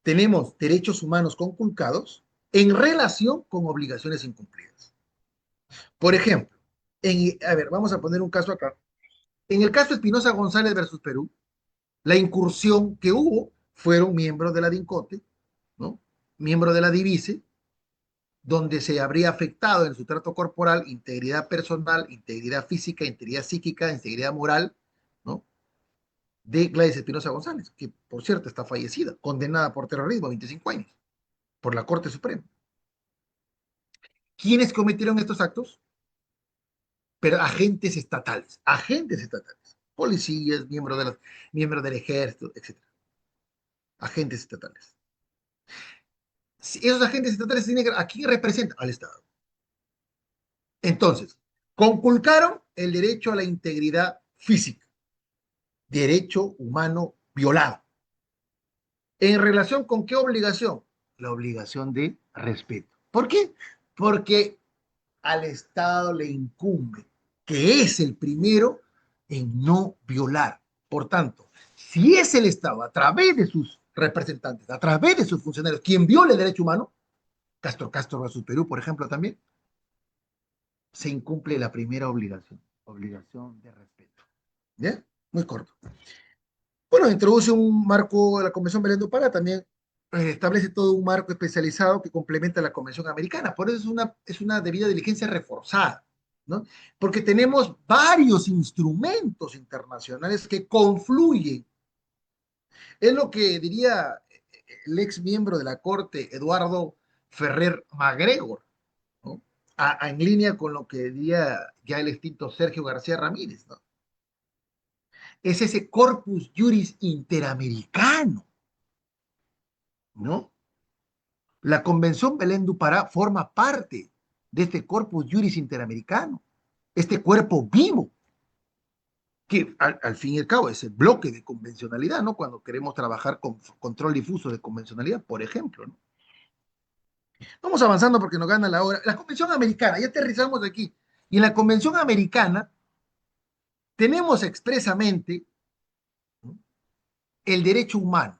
tenemos derechos humanos conculcados en relación con obligaciones incumplidas. Por ejemplo, a ver, vamos a poner un caso acá. En el caso Espinosa González versus Perú, la incursión que hubo fueron miembros de la DINCOTE, ¿no? Miembros de la DIVICE, donde se habría afectado en su trato corporal integridad personal, integridad física, integridad psíquica, integridad moral, ¿no? De Gladys Espinosa González, que por cierto está fallecida, condenada por terrorismo a 25 años por la Corte Suprema. ¿Quiénes cometieron estos actos? Pero agentes estatales, policías, miembros del ejército, etcétera, agentes estatales. Si esos agentes estatales tienen ¿a quién representan? Al Estado. Entonces, conculcaron el derecho a la integridad física, derecho humano violado. ¿En relación con qué obligación? La obligación de respeto. ¿Por qué? Porque al Estado le incumbe, que es el primero en no violar. Por tanto, si es el Estado, a través de sus representantes, a través de sus funcionarios, quien viola el derecho humano, Castro versus Perú, por ejemplo, también, se incumple la primera obligación de respeto. ¿Ya? Muy corto. Bueno, introduce un marco de la Convención Belén do Pará, también establece todo un marco especializado que complementa la Convención Americana. Por eso es una debida diligencia reforzada, ¿no? Porque tenemos varios instrumentos internacionales que confluyen. Es lo que diría el ex miembro de la Corte, Eduardo Ferrer MacGregor, ¿no? En línea con lo que diría ya el extinto Sergio García Ramírez, ¿no? Es ese corpus juris interamericano, ¿no? La Convención Belén do Pará forma parte de este corpus juris interamericano, este cuerpo vivo, que al fin y al cabo es el bloque de convencionalidad, ¿no? Cuando queremos trabajar con control difuso de convencionalidad, por ejemplo, ¿no? Vamos avanzando porque nos gana la hora. La Convención Americana, ya aterrizamos aquí. Y en la Convención Americana tenemos expresamente, ¿no?, el derecho humano,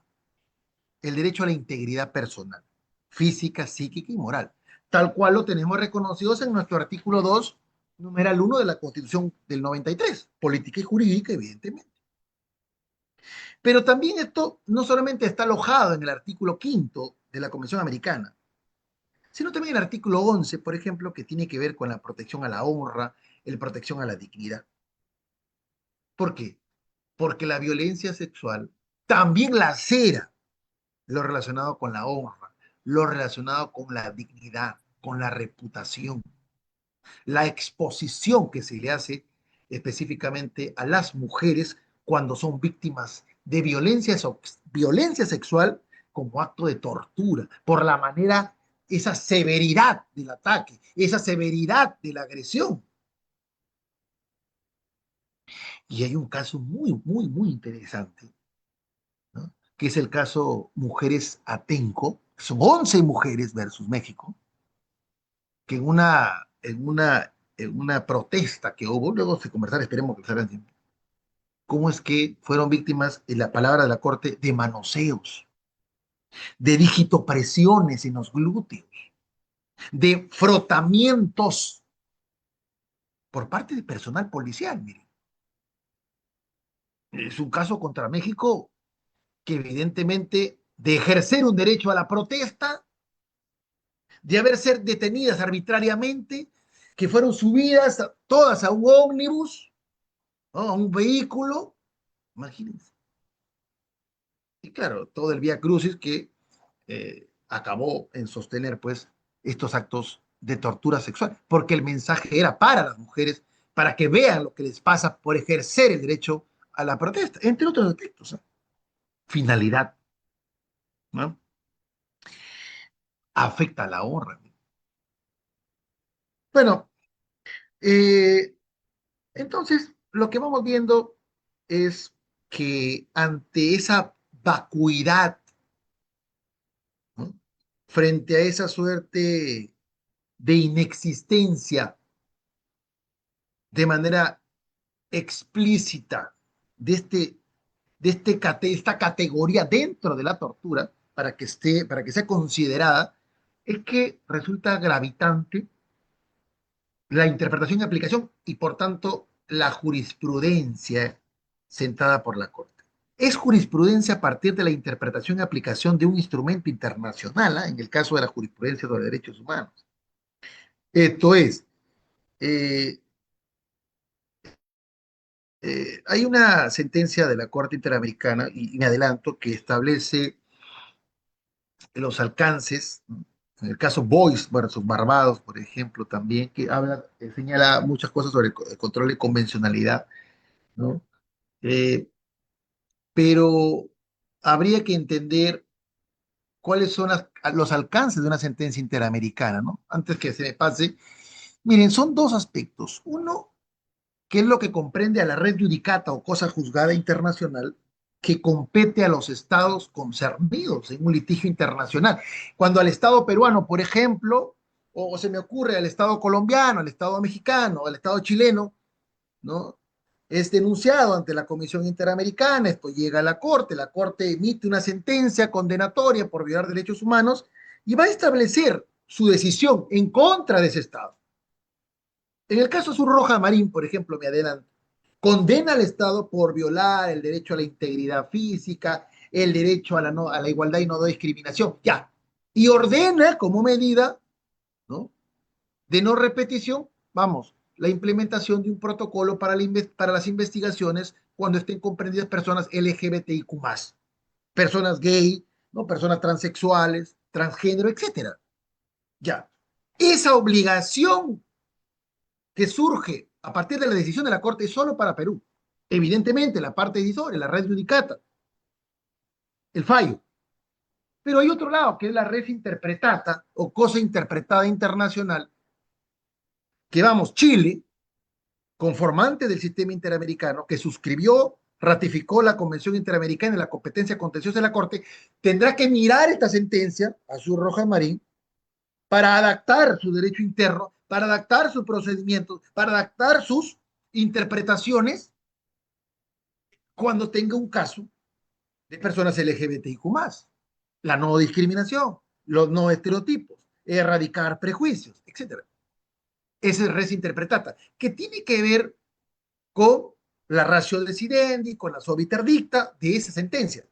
el derecho a la integridad personal, física, psíquica y moral, tal cual lo tenemos reconocidos en nuestro artículo 2, numeral 1 de la Constitución del 93, política y jurídica, evidentemente. Pero también esto no solamente está alojado en el artículo 5 de la Convención Americana, sino también el artículo 11, por ejemplo, que tiene que ver con la protección a la honra, la protección a la dignidad. ¿Por qué? Porque la violencia sexual también lacera lo relacionado con la honra, lo relacionado con la dignidad, con la reputación, la exposición que se le hace específicamente a las mujeres cuando son víctimas de violencia sexual como acto de tortura, por la manera, esa severidad del ataque, esa severidad de la agresión. Y hay un caso muy interesante, ¿no?, que es el caso Mujeres Atenco. Son 11 mujeres versus México, que en una protesta que hubo, luego se conversará, esperemos que salgan tiempo, cómo es que fueron víctimas, en la palabra de la corte, de manoseos, de digitopresiones en los glúteos, de frotamientos por parte de personal policial. Miren, es un caso contra México que evidentemente, de ejercer un derecho a la protesta, de haber sido detenidas arbitrariamente, que fueron subidas todas a un ómnibus, ¿no?, a un vehículo, imagínense. Y claro, todo el vía crucis que acabó en sostener pues estos actos de tortura sexual, porque el mensaje era para las mujeres, para que vean lo que les pasa por ejercer el derecho a la protesta, entre otros aspectos, ¿eh? Finalidad, ¿no? Afecta a la honra. Bueno, eh, entonces lo que vamos viendo es que ante esa vacuidad, ¿no?, frente a esa suerte de inexistencia de manera explícita de, esta categoría dentro de la tortura para que sea considerada, es que resulta gravitante la interpretación y aplicación y por tanto la jurisprudencia sentada por la Corte. Es jurisprudencia a partir de la interpretación y aplicación de un instrumento internacional, ¿eh?, en el caso de la jurisprudencia de los derechos humanos. Esto es, eh, hay una sentencia de la Corte Interamericana, y me adelanto, que establece los alcances, ¿no?, en el caso Boyce versus Barbados, por ejemplo, también, que habla, señala muchas cosas sobre el control de convencionalidad, ¿no? Eh, pero habría que entender cuáles son los alcances de una sentencia interamericana, ¿no? Antes que se me pase, miren, son dos aspectos. Uno, que es lo que comprende a la red judicata o cosa juzgada internacional, que compete a los estados concernidos en un litigio internacional. Cuando al Estado peruano, por ejemplo, o se me ocurre al Estado colombiano, al Estado mexicano, al Estado chileno, ¿no?, es denunciado ante la Comisión Interamericana, esto llega a la Corte emite una sentencia condenatoria por violar derechos humanos y va a establecer su decisión en contra de ese Estado. En el caso Sur Roja Marín, por ejemplo, me adelanto, condena al Estado por violar el derecho a la integridad física, el derecho a la igualdad y no discriminación, ya, y ordena como medida, ¿no?, de no repetición, vamos, la implementación de un protocolo para las investigaciones cuando estén comprendidas personas LGBTIQ+, personas gay, ¿no?, personas transexuales, transgénero, etcétera. Ya. Esa obligación que surge a partir de la decisión de la Corte es solo para Perú. Evidentemente, la parte decisora, la red judicata, el fallo. Pero hay otro lado, que es la red interpretata o cosa interpretada internacional, que vamos, Chile, conformante del sistema interamericano, que suscribió, ratificó la Convención Interamericana de la Competencia Contenciosa de la Corte, tendrá que mirar esta sentencia, azul, roja, marín, para adaptar su derecho interno, para adaptar sus procedimientos, para adaptar sus interpretaciones cuando tenga un caso de personas LGBTIQ+, la no discriminación, los no estereotipos, erradicar prejuicios, etcétera. Esa es res interpretata, que tiene que ver con la ratio decidendi, con la obiter dicta de esa sentencia,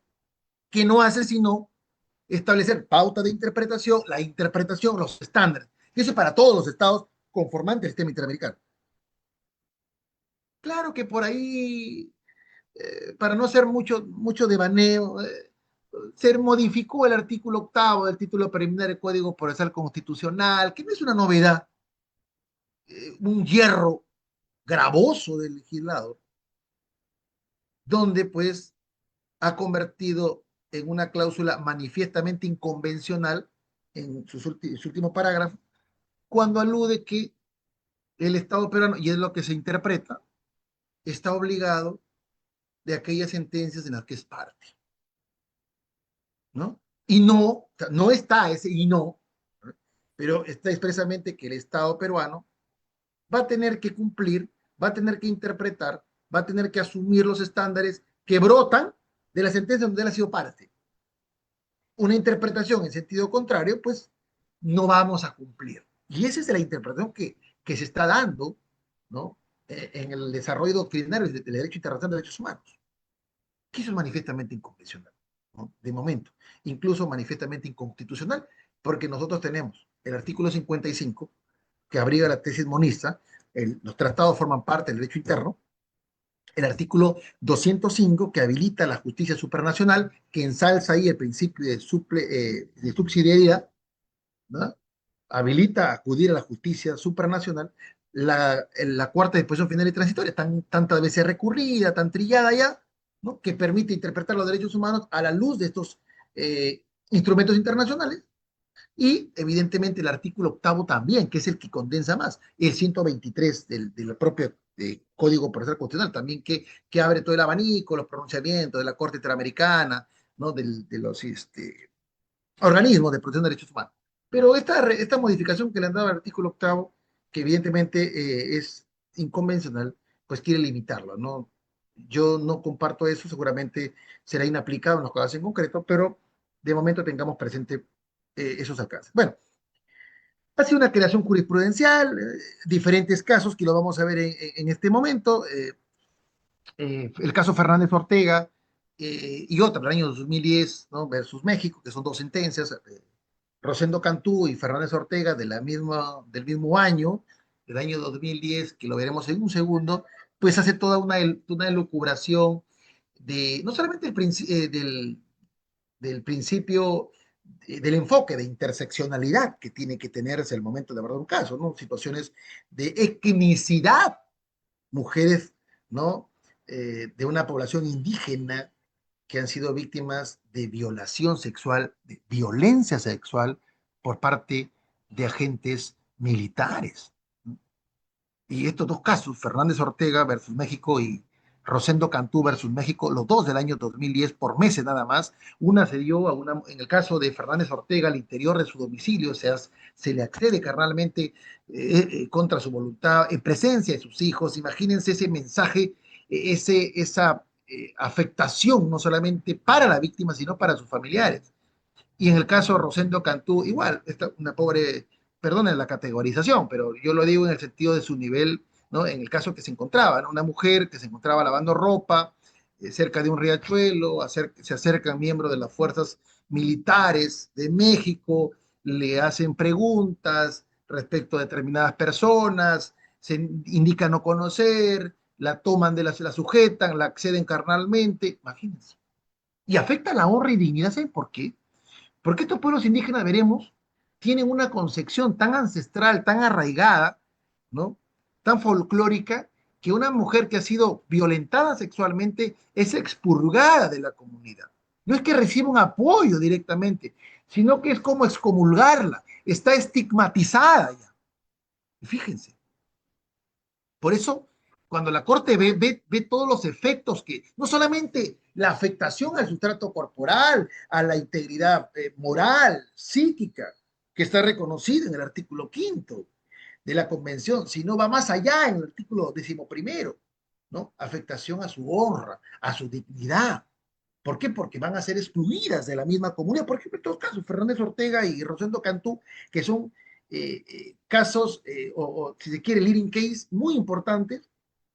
que no hace sino establecer pauta de interpretación, la interpretación, los estándares. Y eso es para todos los estados conformantes del sistema interamericano. Claro que por ahí, para no hacer mucho devaneo, se modificó el artículo octavo del título preliminar del Código Procesal Constitucional, que no es una novedad, un hierro gravoso del legislador, donde pues ha convertido en una cláusula manifiestamente inconvencional en su último parágrafo, cuando alude que el Estado peruano, y es lo que se interpreta, está obligado de aquellas sentencias en las que es parte, ¿no? Y no, no está ese y no, pero está expresamente que el Estado peruano va a tener que cumplir, va a tener que interpretar, va a tener que asumir los estándares que brotan de la sentencia donde él ha sido parte. Una interpretación en sentido contrario, pues no vamos a cumplir. Y esa es la interpretación que se está dando, ¿no? En el desarrollo doctrinario del derecho internacional de derechos humanos, que eso es manifiestamente inconvencional, ¿no? De momento, incluso manifiestamente inconstitucional, porque nosotros tenemos el artículo 55, que abriga la tesis monista, los tratados forman parte del derecho interno, el artículo 205 que habilita la justicia supranacional, que ensalza ahí el principio de subsidiariedad, ¿no? Habilita acudir a la justicia supranacional, la cuarta disposición final y transitoria, tantas veces recurrida, tan trillada ya, ¿no? Que permite interpretar los derechos humanos a la luz de estos instrumentos internacionales, y evidentemente el artículo octavo también, que es el que condensa más, el 123 del propio Código Procesal Constitucional, también que abre todo el abanico, los pronunciamientos de la Corte Interamericana, ¿no? De los organismos de protección de derechos humanos. Pero esta modificación que le han dado al artículo octavo, que evidentemente es inconvencional, pues quiere limitarlo, ¿no? Yo no comparto eso, seguramente será inaplicado en los casos en concreto, pero de momento tengamos presente esos alcances. Bueno, ha sido una creación jurisprudencial, diferentes casos que lo vamos a ver en este momento. El caso Fernández Ortega y otra, del año 2010, ¿no? Versus México, que son dos sentencias, Rosendo Cantú y Fernández Ortega del mismo año, del año 2010, que lo veremos en un segundo, pues hace toda una elucubración de, no solamente del principio, del enfoque de interseccionalidad que tiene que tenerse el momento de abordar un caso, ¿no? Situaciones de etnicidad, mujeres, ¿no? De una población indígena que han sido víctimas de violación sexual, de violencia sexual por parte de agentes militares. Y estos dos casos, Fernández Ortega versus México y Rosendo Cantú versus México, los dos del año 2010, por meses nada más. Una se dio en el caso de Fernández Ortega al interior de su domicilio, o sea, se le accede carnalmente contra su voluntad, en presencia de sus hijos. Imagínense ese mensaje, esa afectación, no solamente para la víctima, sino para sus familiares. Y en el caso de Rosendo Cantú, igual, una pobre, perdone la categorización, pero yo lo digo en el sentido de su nivel, ¿no? En el caso que se encontraba, ¿no? Una mujer que se encontraba lavando ropa cerca de un riachuelo, se acercan miembros de las fuerzas militares de México, le hacen preguntas respecto a determinadas personas, se indica no conocer, la toman la sujetan, la acceden carnalmente, imagínense. Y afecta la honra y dignidad, ¿saben por qué? Porque estos pueblos indígenas, veremos, tienen una concepción tan ancestral, tan arraigada, ¿no? tan folclórica que una mujer que ha sido violentada sexualmente es expurgada de la comunidad. No es que reciba un apoyo directamente, sino que es como excomulgarla, está estigmatizada ya. Y fíjense, por eso, cuando la Corte ve todos los efectos que, no solamente la afectación al sustrato corporal, a la integridad moral, psíquica, que está reconocida en el artículo quinto de la Convención, sino va más allá en el artículo 11º, ¿no? Afectación a su honra, a su dignidad. ¿Por qué? Porque van a ser excluidas de la misma comunidad. Por ejemplo, en todos casos, Fernández Ortega y Rosendo Cantú, que son casos, o si se quiere, leading case muy importantes,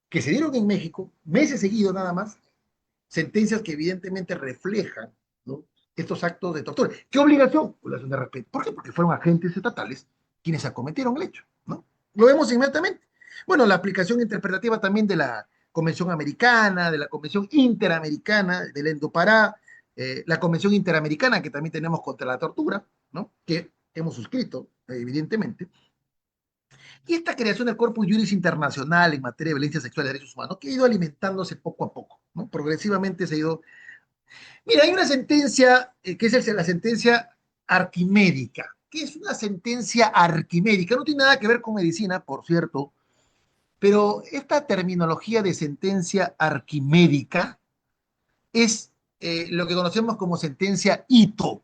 que se dieron en México, meses seguidos nada más, sentencias que evidentemente reflejan, ¿no?, estos actos de tortura. ¿Qué obligación? Obligación de respeto. ¿Por qué? Porque fueron agentes estatales quienes acometieron el hecho, ¿no? Lo vemos inmediatamente. Bueno, la aplicación interpretativa también de la Convención Americana, de la Convención Interamericana, del Endopará, la Convención Interamericana que también tenemos contra la tortura, ¿no?, que hemos suscrito, evidentemente, y esta creación del Corpus Juris Internacional en materia de violencia sexual y derechos humanos, que ha ido alimentándose poco a poco, ¿no? Progresivamente se ha ido. Mira, hay una sentencia que es la sentencia arquimédica. ¿Qué es una sentencia arquimédica? No tiene nada que ver con medicina, por cierto, pero esta terminología de sentencia arquimédica es lo que conocemos como sentencia hito,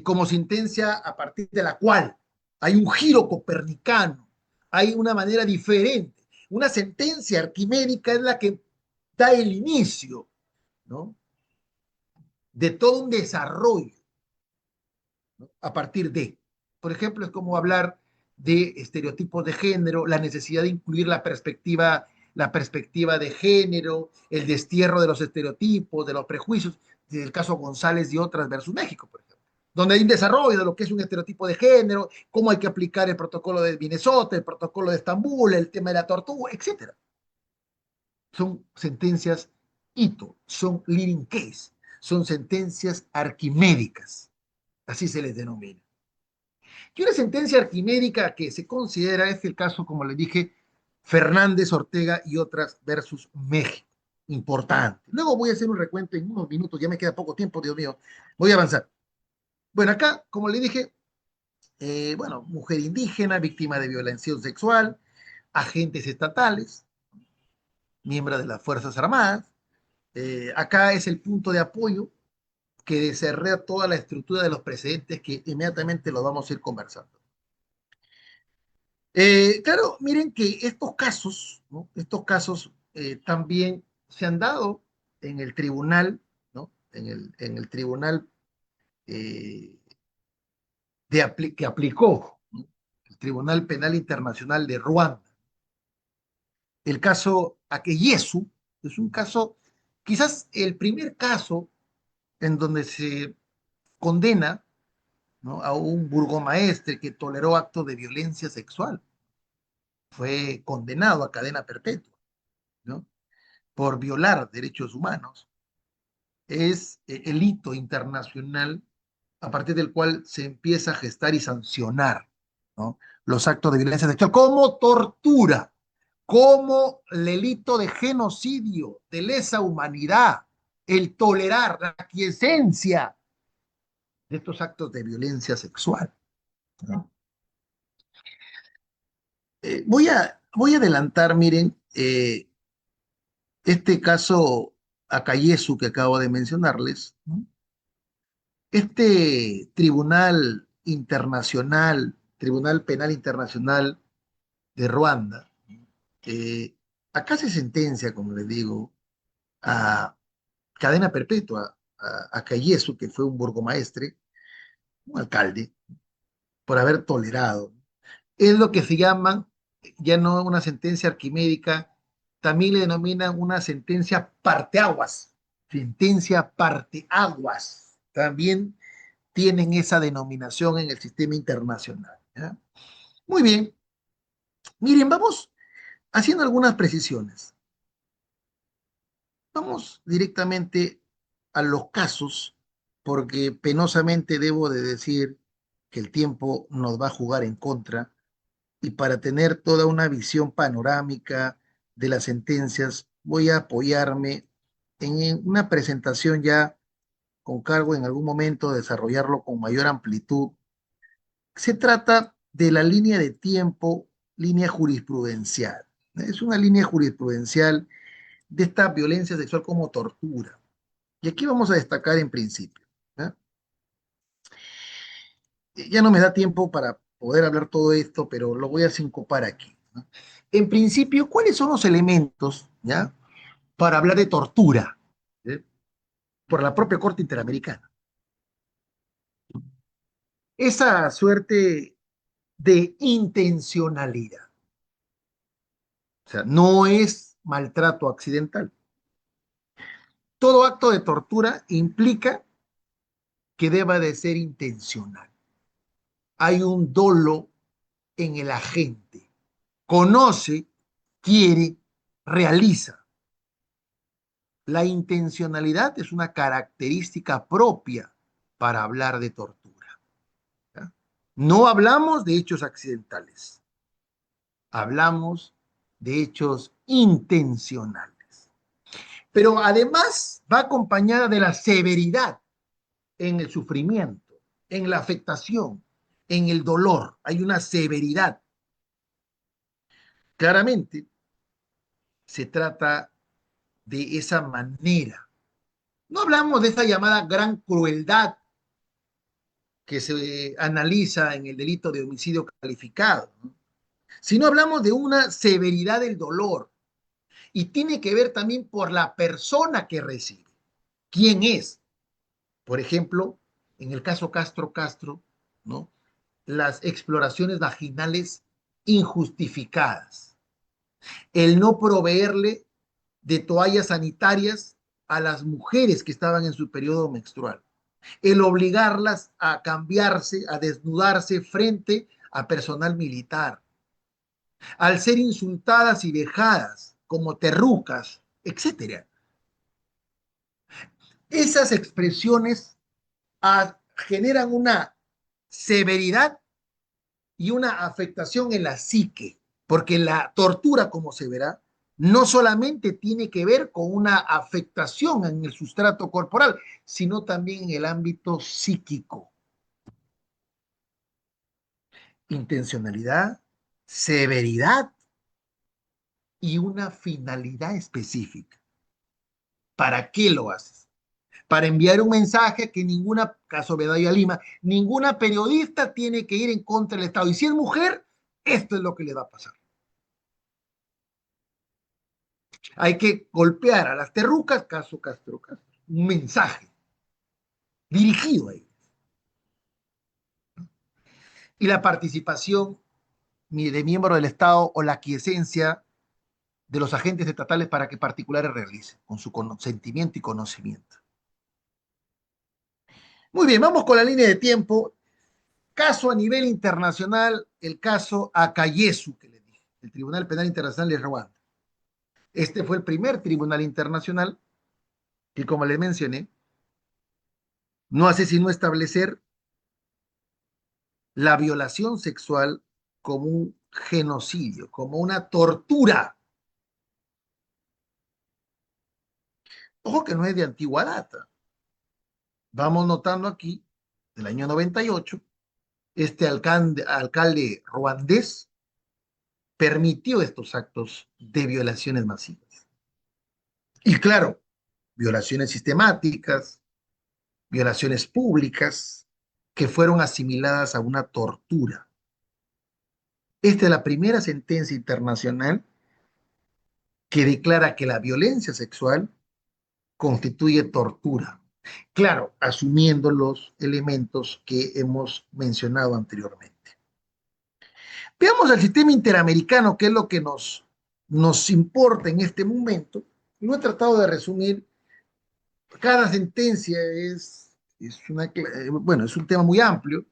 como sentencia a partir de la cual hay un giro copernicano, hay una manera diferente. Una sentencia arquimédica es la que da el inicio, ¿no?, de todo un desarrollo, ¿no?, a partir de. Por ejemplo, es como hablar de estereotipos de género, la necesidad de incluir la perspectiva de género, el destierro de los estereotipos, de los prejuicios, del caso González y otras versus México, por ejemplo, donde hay un desarrollo de lo que es un estereotipo de género, cómo hay que aplicar el protocolo de Minnesota, el protocolo de Estambul, el tema de la tortura, etcétera. Son sentencias hito, son leading case, son sentencias arquimédicas, así se les denomina. Y una sentencia arquimédica que se considera es el caso, como les dije, Fernández Ortega y otras versus México. Importante. Luego voy a hacer un recuento en unos minutos, ya me queda poco tiempo, Dios mío. Voy a avanzar. Bueno, acá, como le dije, bueno, mujer indígena, víctima de violación sexual, agentes estatales, miembros de las Fuerzas Armadas. Acá es el punto de apoyo que desarrolla toda la estructura de los precedentes que inmediatamente los vamos a ir conversando. Claro, miren que estos casos, ¿no?, estos casos también se han dado en el tribunal, ¿no?, en el tribunal eh, que aplicó, ¿no?, el Tribunal Penal Internacional de Ruanda. El caso Akeyesu es un caso, quizás el primer caso en donde se condena, ¿no?, a un burgomaestre que toleró actos de violencia sexual. Fue condenado a cadena perpetua, ¿no?, por violar derechos humanos. Es el hito internacional a partir del cual se empieza a gestar y sancionar, ¿no?, los actos de violencia sexual como tortura, como delito de genocidio, de lesa humanidad, el tolerar la quiesencia de estos actos de violencia sexual, ¿no? Voy a adelantar, miren, este caso Akayesu que acabo de mencionarles, ¿no? Este Tribunal Penal Internacional de Ruanda, eh, acá se sentencia, como les digo, a cadena perpetua a Akayesu, que fue un burgomaestre, un alcalde, por haber tolerado. Es lo que se llama, ya no una sentencia arquimédica, también le denominan una sentencia parteaguas. Sentencia parteaguas. También tienen esa denominación en el sistema internacional, ¿ya? Muy bien. Miren, vamos haciendo algunas precisiones. Vamos directamente a los casos, porque penosamente debo de decir que el tiempo nos va a jugar en contra y para tener toda una visión panorámica de las sentencias, voy a apoyarme en una presentación ya con cargo en algún momento de desarrollarlo con mayor amplitud. Se trata de la línea de tiempo, línea jurisprudencial. Es una línea jurisprudencial de esta violencia sexual como tortura. Y aquí vamos a destacar en principio. ¿Ya? Ya no me da tiempo para poder hablar todo esto, pero lo voy a sincopar aquí. ¿No? En principio, ¿cuáles son los elementos, ya, para hablar de tortura? ¿Eh? Por la propia Corte Interamericana. Esa suerte de intencionalidad. O sea, no es maltrato accidental. Todo acto de tortura implica que deba de ser intencional. Hay un dolo en el agente. Conoce, quiere, realiza. La intencionalidad es una característica propia para hablar de tortura. ¿Ya? No hablamos de hechos accidentales, hablamos de hechos intencionales. Pero además va acompañada de la severidad en el sufrimiento, en la afectación, en el dolor. Hay una severidad. Claramente se trata de esa manera. No hablamos de esa llamada gran crueldad que se analiza en el delito de homicidio calificado, ¿no? Sino hablamos de una severidad del dolor y tiene que ver también por la persona que recibe. ¿Quién es? Por ejemplo, en el caso Castro Castro, ¿no? Las exploraciones vaginales injustificadas, el no proveerle de toallas sanitarias a las mujeres que estaban en su periodo menstrual, el obligarlas a cambiarse, a desnudarse frente a personal militar, al ser insultadas y vejadas como terrucas, etcétera. Esas expresiones generan una severidad y una afectación en la psique, porque la tortura, como se verá, no solamente tiene que ver con una afectación en el sustrato corporal, sino también en el ámbito psíquico. Intencionalidad, severidad y una finalidad específica. ¿Para qué lo haces? Para enviar un mensaje que ninguna, caso Bedayo Lima, ninguna periodista tiene que ir en contra del Estado. Y si es mujer, esto es lo que le va a pasar. Hay que golpear a las terrucas, caso Castro Castro. Un mensaje dirigido a ellos. Y la participación de miembros del Estado o la aquiescencia de los agentes estatales para que particulares realicen, con su consentimiento y conocimiento. Muy bien, vamos con la línea de tiempo. Caso a nivel internacional, el caso Akayesu, que le dije, el Tribunal Penal Internacional de Ruanda. Este fue el primer tribunal internacional que, como le mencioné, no hace sino establecer la violación sexual como un genocidio, como una tortura. Ojo que no es de antigua data. Vamos notando aquí, del año 98, este alcalde ruandés permitió estos actos de violaciones masivas. Y claro, violaciones sistemáticas, violaciones públicas, que fueron asimiladas a una tortura. Esta es la primera sentencia internacional que declara que la violencia sexual constituye tortura. Claro, asumiendo los elementos que hemos mencionado anteriormente. Veamos el sistema interamericano, que es lo que nos importa en este momento. Lo he tratado de resumir. Cada sentencia bueno, es un tema muy amplio,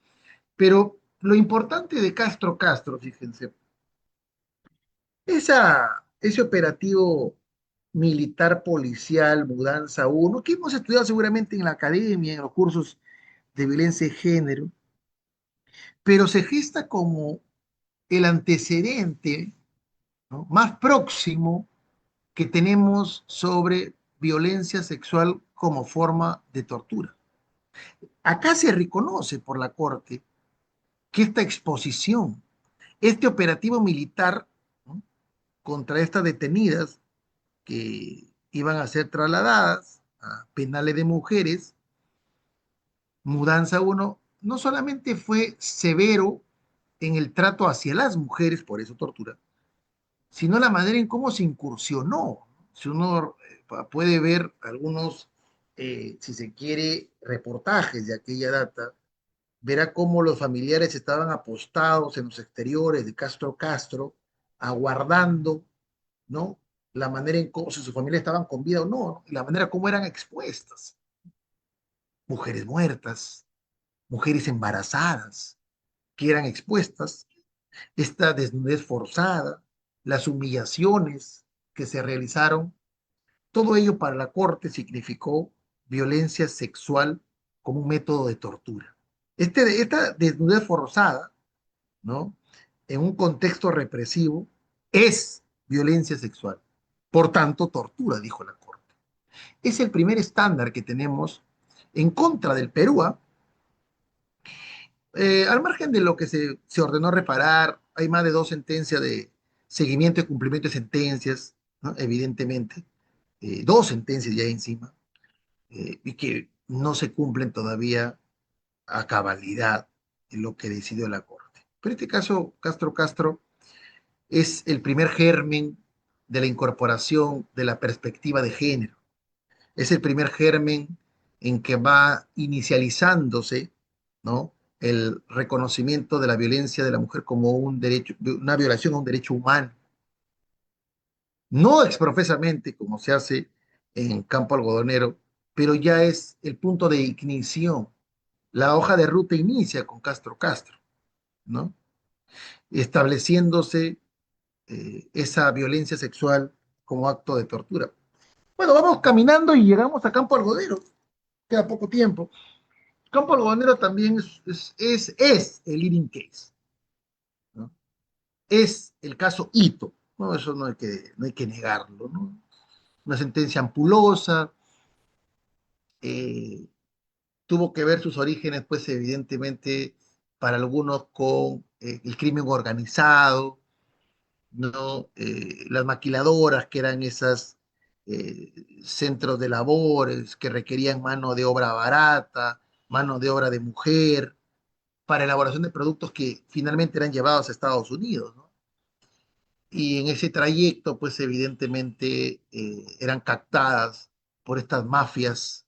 pero lo importante de Castro Castro, fíjense, ese operativo militar policial, Mudanza uno que hemos estudiado seguramente en la academia, en los cursos de violencia de género, pero se gesta como el antecedente, ¿no?, más próximo que tenemos sobre violencia sexual como forma de tortura. Acá se reconoce por la Corte que esta exposición, este operativo militar, ¿no?, contra estas detenidas que iban a ser trasladadas a penales de mujeres, Mudanza uno, no solamente fue severo en el trato hacia las mujeres, por eso tortura, sino la manera en cómo se incursionó. Si uno puede ver algunos, si se quiere, reportajes de aquella data, verá cómo los familiares estaban apostados en los exteriores de Castro Castro, aguardando, ¿no?, la manera en cómo, si su familia estaban con vida o no, ¿no?, y la manera como eran expuestas. Mujeres muertas, mujeres embarazadas, que eran expuestas, esta desnudez forzada, las humillaciones que se realizaron, todo ello para la Corte significó violencia sexual como un método de tortura. Esta desnudez forzada, ¿no?, en un contexto represivo, es violencia sexual. Por tanto, tortura, dijo la Corte. Es el primer estándar que tenemos en contra del Perú. Al margen de lo que se ordenó reparar, hay más de dos sentencias de seguimiento y cumplimiento de sentencias, ¿no?, evidentemente, dos sentencias ya encima, y que no se cumplen todavía a cabalidad en lo que decidió la Corte. Pero en este caso, Castro Castro es el primer germen de la incorporación de la perspectiva de género. Es el primer germen en que va inicializándose, ¿no?, el reconocimiento de la violencia de la mujer como un derecho, una violación a un derecho humano. No exprofesamente, como se hace en Campo Algodonero, pero ya es el punto de ignición. La hoja de ruta inicia con Castro Castro, ¿no?, estableciéndose esa violencia sexual como acto de tortura. Bueno, vamos caminando y llegamos a Campo Algodero. Queda poco tiempo. Campo Algodonero también es el leading case, ¿no? Es el caso Hito, ¿no? Eso no hay que negarlo, ¿no? Una sentencia ampulosa, eh, tuvo que ver sus orígenes, pues evidentemente, para algunos con el crimen organizado, ¿no? Las maquiladoras, que eran esas centros de labores que requerían mano de obra barata, mano de obra de mujer, para elaboración de productos que finalmente eran llevados a Estados Unidos, ¿no? Y en ese trayecto, pues evidentemente eran captadas por estas mafias,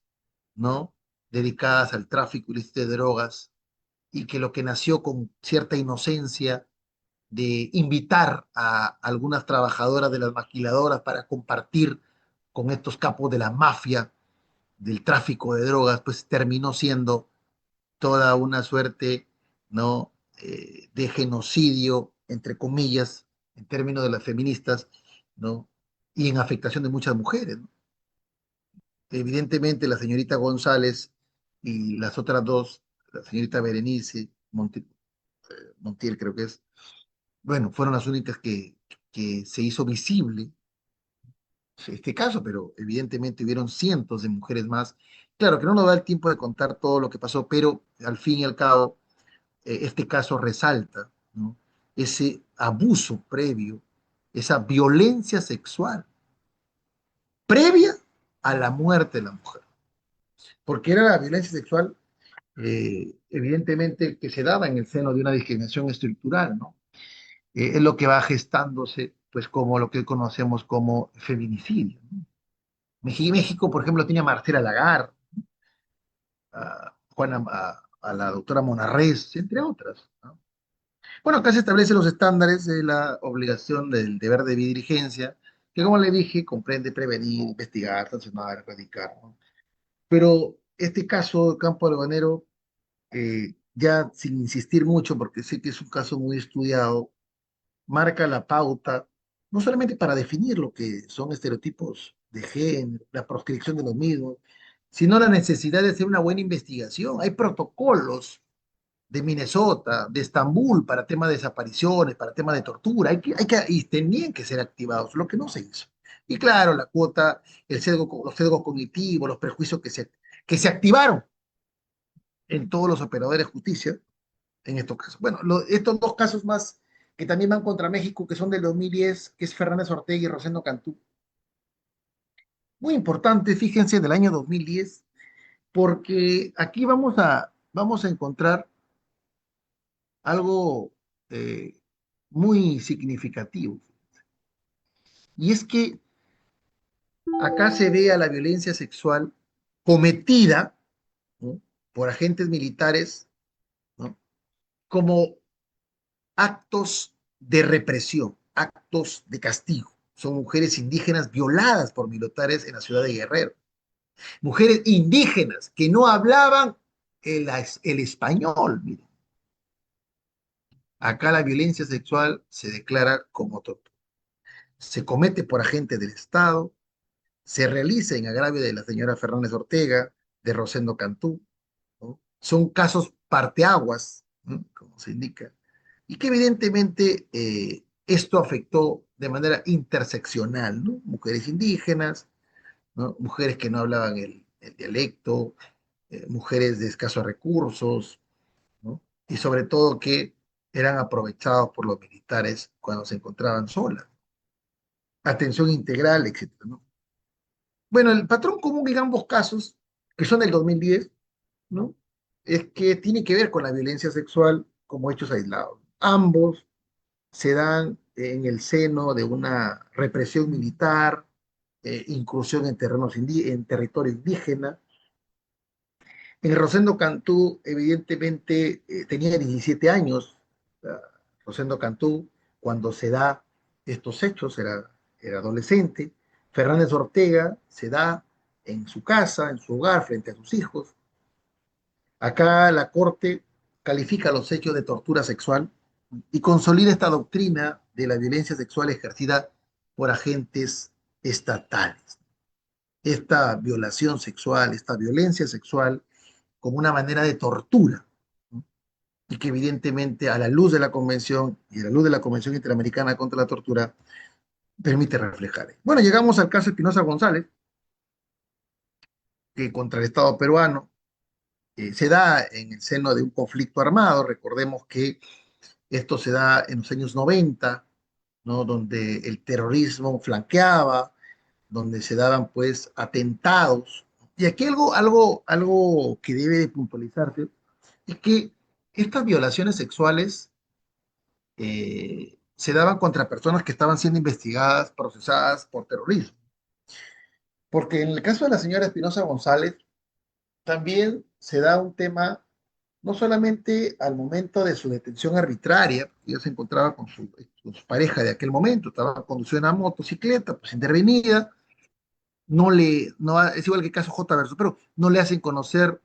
¿no?, dedicadas al tráfico ilícito de drogas, y que lo que nació con cierta inocencia de invitar a algunas trabajadoras de las maquiladoras para compartir con estos capos de la mafia del tráfico de drogas, pues terminó siendo toda una suerte, ¿no?, de genocidio, entre comillas, en términos de las feministas, ¿no?, y en afectación de muchas mujeres, ¿no? Evidentemente, la señorita González y las otras dos, la señorita Berenice Montiel, creo que es, bueno, fueron las únicas que se hizo visible este caso, pero evidentemente hubieron cientos de mujeres más. Claro que no nos da el tiempo de contar todo lo que pasó, pero al fin y al cabo, este caso resalta, ¿no?, ese abuso previo, esa violencia sexual previa a la muerte de la mujer, porque era la violencia sexual, evidentemente, que se daba en el seno de una discriminación estructural, ¿no? Es lo que va gestándose, pues, como lo que conocemos como feminicidio, ¿no? México, por ejemplo, tiene a Marcela Lagar, a Juana, a la doctora Monarrez, entre otras, ¿no? Bueno, acá se establecen los estándares de la obligación del deber de diligencia, que, como le dije, comprende prevenir, investigar, sancionar, erradicar, ¿no? Pero este caso de Campo Albanero, ya sin insistir mucho, porque sé que es un caso muy estudiado, marca la pauta, no solamente para definir lo que son estereotipos de género, la proscripción de los mismos, sino la necesidad de hacer una buena investigación. Hay protocolos de Minnesota, de Estambul, para temas de desapariciones, para temas de tortura, y tenían que ser activados, lo que no se hizo. Y claro, la cuota, los sesgos cognitivos, los prejuicios que se activaron en todos los operadores de justicia en estos casos. Bueno, estos dos casos más que también van contra México, que son del 2010, que es Fernández Ortega y Rosendo Cantú. Muy importante, fíjense, del año 2010, porque aquí vamos a encontrar algo eh, muy significativo. Y es que acá se ve a la violencia sexual cometida, ¿no?, por agentes militares, ¿no?, como actos de represión, actos de castigo. Son mujeres indígenas violadas por militares en la ciudad de Guerrero. Mujeres indígenas que no hablaban el español. Miren. Acá la violencia sexual se declara como tortura. Se comete por agentes del Estado, se realiza en agravio de la señora Fernández Ortega, de Rosendo Cantú, ¿no? Son casos parteaguas, ¿no?, como se indica, y que evidentemente esto afectó de manera interseccional, ¿no? Mujeres indígenas, ¿no?, mujeres que no hablaban el dialecto, mujeres de escasos recursos, ¿no?, y sobre todo que eran aprovechados por los militares cuando se encontraban solas. Atención integral, etcétera, ¿no? Bueno, el patrón común en ambos casos, que son del 2010, ¿no?, es que tiene que ver con la violencia sexual como hechos aislados. Ambos se dan en el seno de una represión militar, incursión en en territorio indígena. En Rosendo Cantú, evidentemente, tenía 17 años, Rosendo Cantú, cuando se da estos hechos, era adolescente. Fernández Ortega se da en su casa, en su hogar, frente a sus hijos. Acá la Corte califica los hechos de tortura sexual y consolida esta doctrina de la violencia sexual ejercida por agentes estatales. Esta violación sexual, esta violencia sexual como una manera de tortura, ¿no?, y que evidentemente a la luz de la Convención y a la luz de la Convención Interamericana contra la Tortura permite reflejar. Bueno, llegamos al caso Espinosa González, que contra el Estado peruano se da en el seno de un conflicto armado. Recordemos que esto se da en los años 90, ¿no?, donde el terrorismo flanqueaba, donde se daban pues atentados. Y aquí algo que debe de puntualizarse es que estas violaciones sexuales se daban contra personas que estaban siendo investigadas, procesadas por terrorismo. Porque en el caso de la señora Espinosa González, también se da un tema, no solamente al momento de su detención arbitraria, ella se encontraba con su pareja de aquel momento, estaba conduciendo una motocicleta, pues intervenida, es igual que el caso J. versus, pero no le hacen conocer,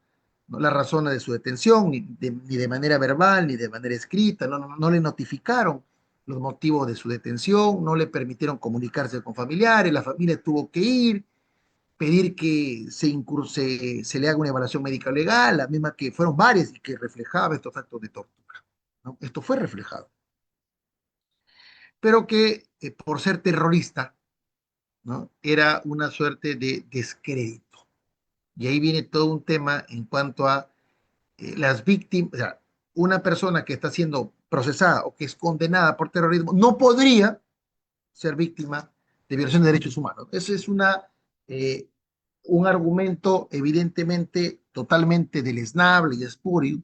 ¿no?, las razones de su detención, ni de manera verbal, ni de manera escrita, no le notificaron los motivos de su detención, no le permitieron comunicarse con familiares, la familia tuvo que ir, pedir que se le haga una evaluación médica legal, la misma que fueron varias y que reflejaba estos actos de tortura, ¿no? Esto fue reflejado, pero que por ser terrorista, ¿no?, era una suerte de descrédito. Y ahí viene todo un tema en cuanto a las víctimas, o sea, una persona que está siendo procesada o que es condenada por terrorismo no podría ser víctima de violación de derechos humanos. Ese es eh, un argumento evidentemente totalmente deleznable y espurio,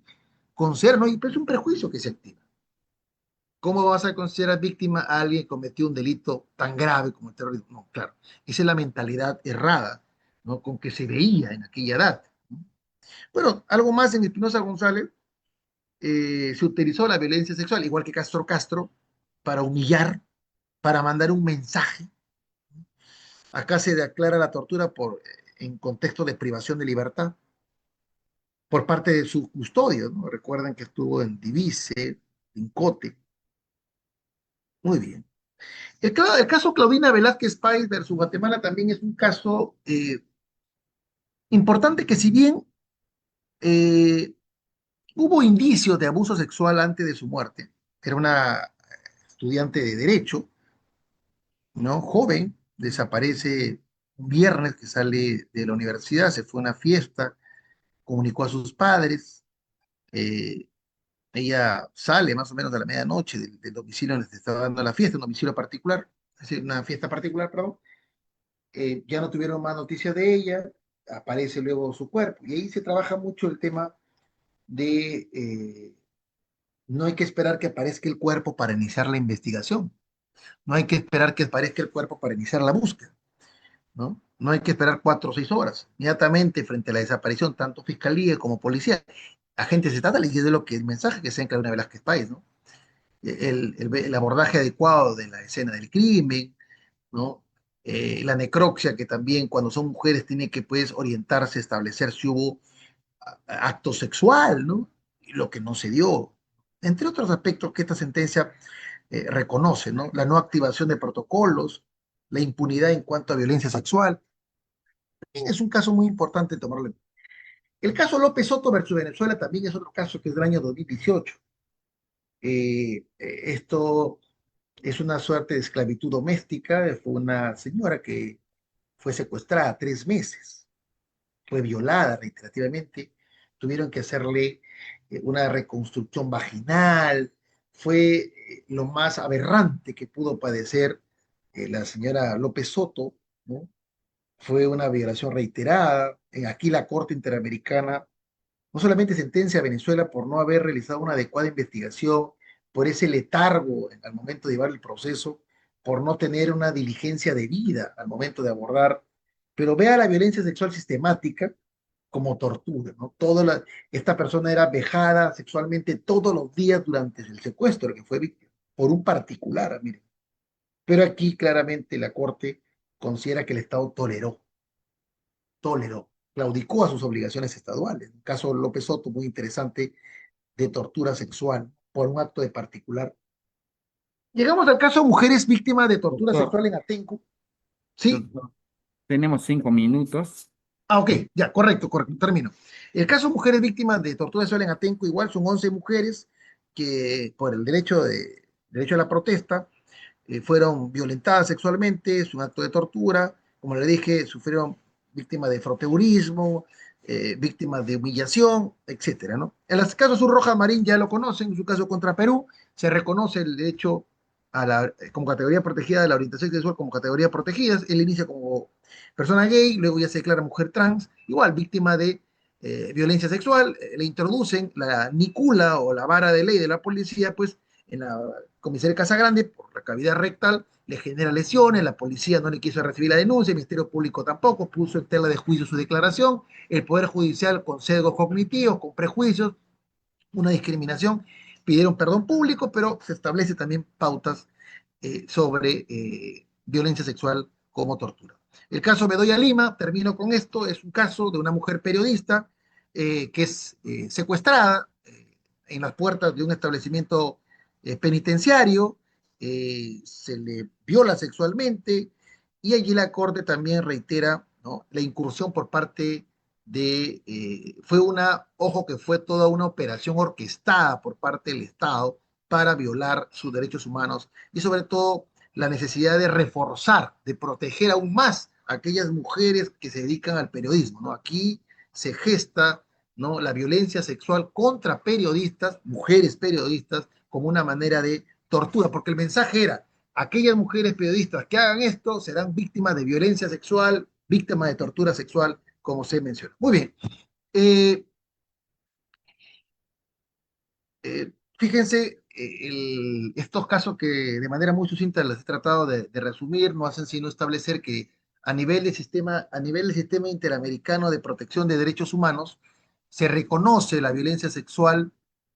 ¿no? Y pues es un prejuicio que se activa. ¿Cómo vas a considerar víctima a alguien que cometió un delito tan grave como el terrorismo? No, claro, esa es la mentalidad errada, ¿no?, con que se veía en aquella edad. Bueno, algo más en Espinosa González, se utilizó la violencia sexual, igual que Castro Castro, para humillar, para mandar un mensaje. Acá se declara la tortura en contexto de privación de libertad por parte de sus custodios, ¿no? Recuerden que estuvo en Divise, en Cote. Muy bien. El caso Claudina Velázquez Páez versus Guatemala también es un caso importante que si bien eh, Hubo indicios de abuso sexual antes de su muerte. Era una estudiante de derecho, ¿no? Joven, desaparece un viernes que sale de la universidad, se fue a una fiesta, comunicó a sus padres, eh, ella sale más o menos a la medianoche del domicilio donde se estaba dando la fiesta, un domicilio particular, es decir, una fiesta particular, perdón. Ya no tuvieron más noticias de ella, aparece luego su cuerpo, y ahí se trabaja mucho el tema de no hay que esperar que aparezca el cuerpo para iniciar la investigación, no hay que esperar que aparezca el cuerpo para iniciar la búsqueda, ¿no? No hay que esperar 4 o 6 horas. Inmediatamente frente a la desaparición, tanto fiscalía como policía, agentes estatales, y es de lo que el mensaje que se Claudia Velázquez Páez, ¿no? El abordaje adecuado de la escena del crimen, ¿no? La necropsia, que también cuando son mujeres tiene que pues orientarse, establecer si hubo acto sexual, ¿no? Y lo que no se dio. Entre otros aspectos que esta sentencia reconoce, ¿no? La no activación de protocolos, la impunidad en cuanto a violencia sexual. Es un caso muy importante tomarlo. El caso López Soto versus Venezuela también es otro caso que es del año 2018. Esto es una suerte de esclavitud doméstica. Fue una señora que fue secuestrada 3 meses, fue violada reiterativamente, tuvieron que hacerle una reconstrucción vaginal, fue lo más aberrante que pudo padecer la señora López Soto, ¿no? Fue una violación reiterada. Aquí la Corte Interamericana no solamente sentencia a Venezuela por no haber realizado una adecuada investigación, por ese letargo al momento de llevar el proceso, por no tener una diligencia debida al momento de abordar, pero vea la violencia sexual sistemática como tortura, ¿no? Esta persona era vejada sexualmente todos los días durante el secuestro que fue víctima, por un particular, miren. Pero aquí claramente la Corte considera que el Estado toleró, claudicó a sus obligaciones estaduales. Un caso López Soto muy interesante de tortura sexual por un acto de particular. Llegamos al caso de mujeres víctimas de tortura Doctor, sexual en Atenco. Sí, doctor, tenemos 5 minutos. ok, ya, correcto, correcto, termino. El caso de mujeres víctimas de tortura sexual en Atenco, igual son 11 mujeres que por el derecho a la protesta fueron violentadas sexualmente, es un acto de tortura, como le dije, sufrieron víctimas de froteurismo, víctimas de humillación, etcétera, ¿no? En los casos Sur Roja Marín ya lo conocen, en su caso contra Perú, se reconoce el derecho como categoría protegida de la orientación sexual como categoría protegida, él inicia como persona gay, luego ya se declara mujer trans, igual víctima de violencia sexual, le introducen la nícula o la vara de ley de la policía, pues en la comisaría Casagrande por la cavidad rectal, le genera lesiones, la policía no le quiso recibir la denuncia, el Ministerio Público tampoco, puso en tela de juicio su declaración, el Poder Judicial con sesgos cognitivos, con prejuicios, una discriminación, pidieron perdón público, pero se establece también pautas sobre violencia sexual como tortura. El caso Bedoya Lima, termino con esto, es un caso de una mujer periodista que es secuestrada en las puertas de un establecimiento penitenciario, se le viola sexualmente y allí la Corte también reitera, ¿no?, la incursión por parte fue ojo que fue toda una operación orquestada por parte del Estado para violar sus derechos humanos y sobre todo la necesidad de reforzar, de proteger aún más a aquellas mujeres que se dedican al periodismo, ¿no? Aquí se gesta, ¿no?, la violencia sexual contra periodistas, mujeres periodistas, como una manera de tortura, porque el mensaje era, aquellas mujeres periodistas que hagan esto serán víctimas de violencia sexual, víctimas de tortura sexual, como se menciona. Muy bien. Eh, Fíjense, estos casos que de manera muy sucinta les he tratado de resumir, no hacen sino establecer que a nivel del sistema interamericano de protección de derechos humanos, se reconoce la violencia sexual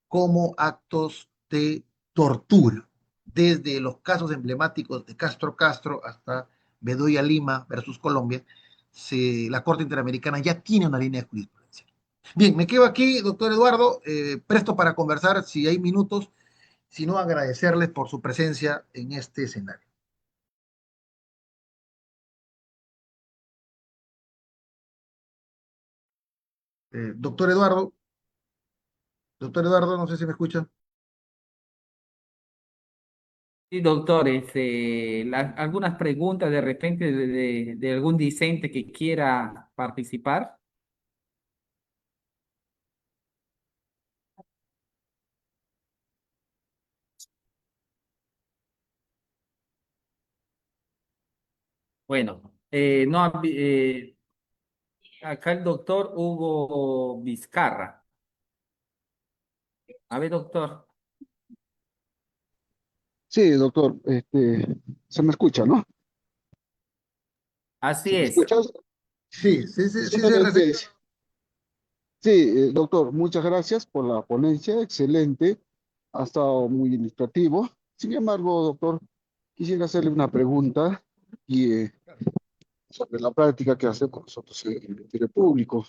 como actos de tortura, desde los casos emblemáticos de Castro Castro hasta Bedoya Lima versus Colombia, la Corte Interamericana ya tiene una línea de jurisprudencia. Bien, me quedo aquí, doctor Eduardo, presto para conversar si hay minutos, si no agradecerles por su presencia en este escenario. Doctor Eduardo, Doctor Eduardo, no sé si me escucha. Sí, doctor, algunas preguntas de repente de algún discente que quiera participar. Bueno, no, acá el doctor Hugo Vizcarra. A ver, doctor. Sí, doctor, se me escucha, ¿no? Así ¿Se me es. escucha? Sí, sí, sí, sí, se Solamente, recibe. sí, doctor, muchas gracias por la ponencia, excelente, ha estado muy ilustrativo. Sin embargo, doctor, quisiera hacerle una pregunta y, sobre la práctica que hace con nosotros en el Ministerio Público.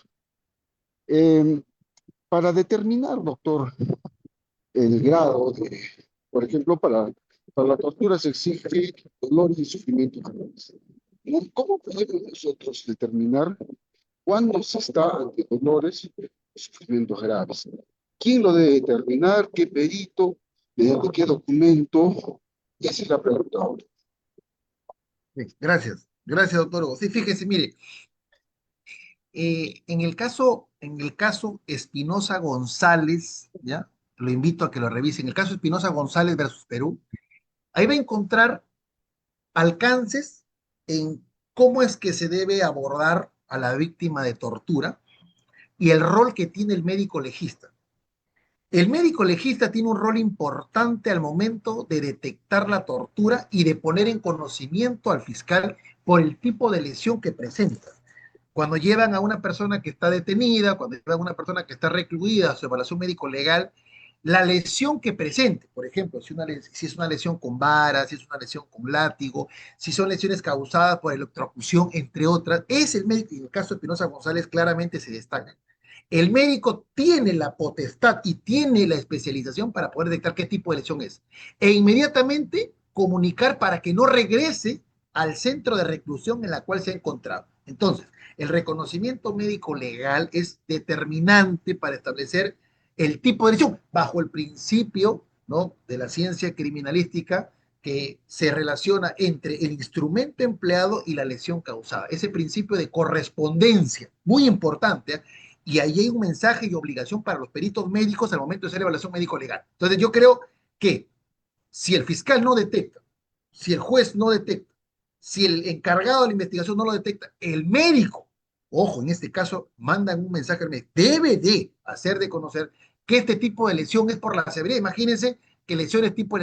Em, para determinar, doctor, el grado de, por ejemplo, para la tortura se exige dolor y sufrimiento graves. ¿Cómo podemos nosotros determinar cuándo se está ante dolores y sufrimientos graves? ¿Quién lo debe determinar? ¿Qué perito? ¿Mediante qué documento? Esa es la pregunta. Bien, gracias. Gracias, doctor Hugo. Sí, fíjese, mire, en el caso Espinosa González, ¿ya? Lo invito a que lo revise. En el caso Espinosa González versus Perú, ahí va a encontrar alcances en cómo es que se debe abordar a la víctima de tortura y el rol que tiene el médico legista. El médico legista tiene un rol importante al momento de detectar la tortura y de poner en conocimiento al fiscal por el tipo de lesión que presenta. Cuando llevan a una persona que está detenida, cuando llevan a una persona que está recluida a su evaluación médico legal, la lesión que presente, por ejemplo, si es una lesión con varas, si es una lesión con látigo, si son lesiones causadas por electrocución, entre otras, es el médico, y en el caso de Espinosa González claramente se destaca. El médico tiene la potestad y tiene la especialización para poder detectar qué tipo de lesión es. E inmediatamente comunicar para que no regrese al centro de reclusión en la cual se ha encontrado. Entonces, el reconocimiento médico legal es determinante para establecer el tipo de lesión bajo el principio, ¿no?, de la ciencia criminalística que se relaciona entre el instrumento empleado y la lesión causada. Ese principio de correspondencia, muy importante, ¿eh? Y ahí hay un mensaje y obligación para los peritos médicos al momento de hacer evaluación médico-legal. Entonces yo creo que si el fiscal no detecta, si el juez no detecta, si el encargado de la investigación no lo detecta, el médico, ojo, en este caso, mandan un mensaje al médico, debe de hacer de conocer que este tipo de lesión es por la severidad. Imagínense que lesiones tipo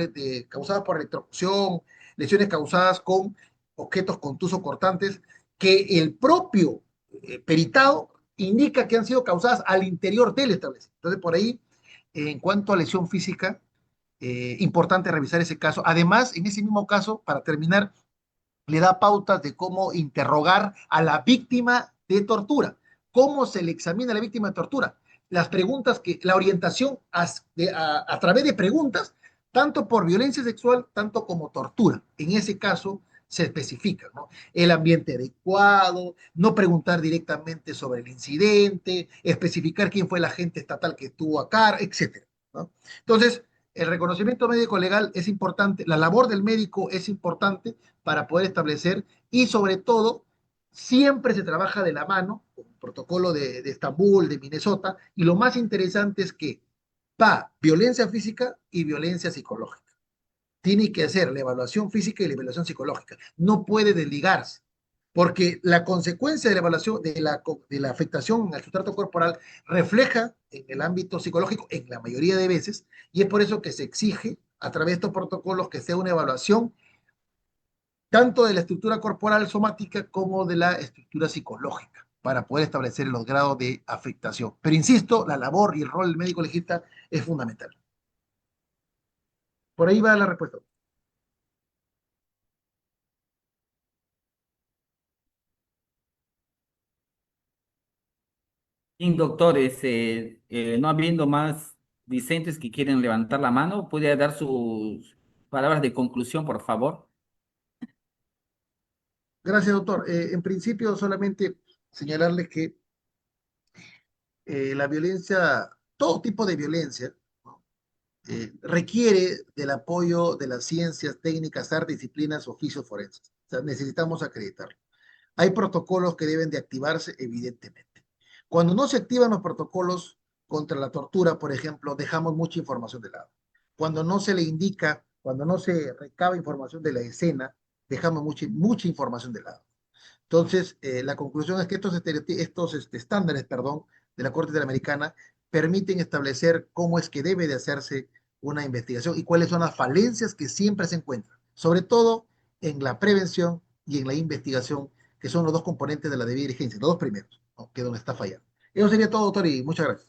causadas por electrocución, lesiones causadas con objetos contusos cortantes, que el propio peritado indica que han sido causadas al interior del establecimiento. Entonces, por ahí, en cuanto a lesión física, importante revisar ese caso. Además, en ese mismo caso, para terminar, le da pautas de cómo interrogar a la víctima de tortura, cómo se le examina a la víctima de tortura, las preguntas la orientación a través de preguntas, tanto por violencia sexual, tanto como tortura. En ese caso se especifica, ¿no? El ambiente adecuado, no preguntar directamente sobre el incidente, especificar quién fue el agente estatal que estuvo acá, etcétera, ¿no? Entonces, el reconocimiento médico legal es importante, la labor del médico es importante para poder establecer y sobre todo siempre se trabaja de la mano con el protocolo de Estambul, de Minnesota, y lo más interesante es que va violencia física y violencia psicológica. Tiene que hacer la evaluación física y la evaluación psicológica. No puede desligarse, porque la consecuencia de la evaluación, de la afectación al sustrato corporal, refleja en el ámbito psicológico en la mayoría de veces, y es por eso que se exige a través de estos protocolos que sea una evaluación tanto de la estructura corporal somática como de la estructura psicológica, para poder establecer los grados de afectación. Pero insisto, la labor y el rol del médico legista es fundamental. Por ahí va la respuesta. Bien, doctores, no habiendo más discentes que quieren levantar la mano, ¿puede dar sus palabras de conclusión, por favor? Gracias, doctor. En principio, solamente señalarles que la violencia todo tipo de violencia, ¿no? Requiere del apoyo de las ciencias, técnicas, artes, disciplinas, oficios forenses. O sea, necesitamos acreditarlo. Hay protocolos que deben de activarse, evidentemente. Cuando no se activan los protocolos contra la tortura, por ejemplo, dejamos mucha información de lado. Cuando no se le indica, cuando no se recaba información de la escena, dejamos mucha información de lado. Entonces, la conclusión es que estos estándares, perdón, de la Corte Interamericana permiten establecer cómo es que debe de hacerse una investigación y cuáles son las falencias que siempre se encuentran, sobre todo en la prevención y en la investigación, que son los dos componentes de la debida diligencia, los dos primeros, ¿no? Que es donde está fallando. Eso sería todo, doctor, y muchas gracias.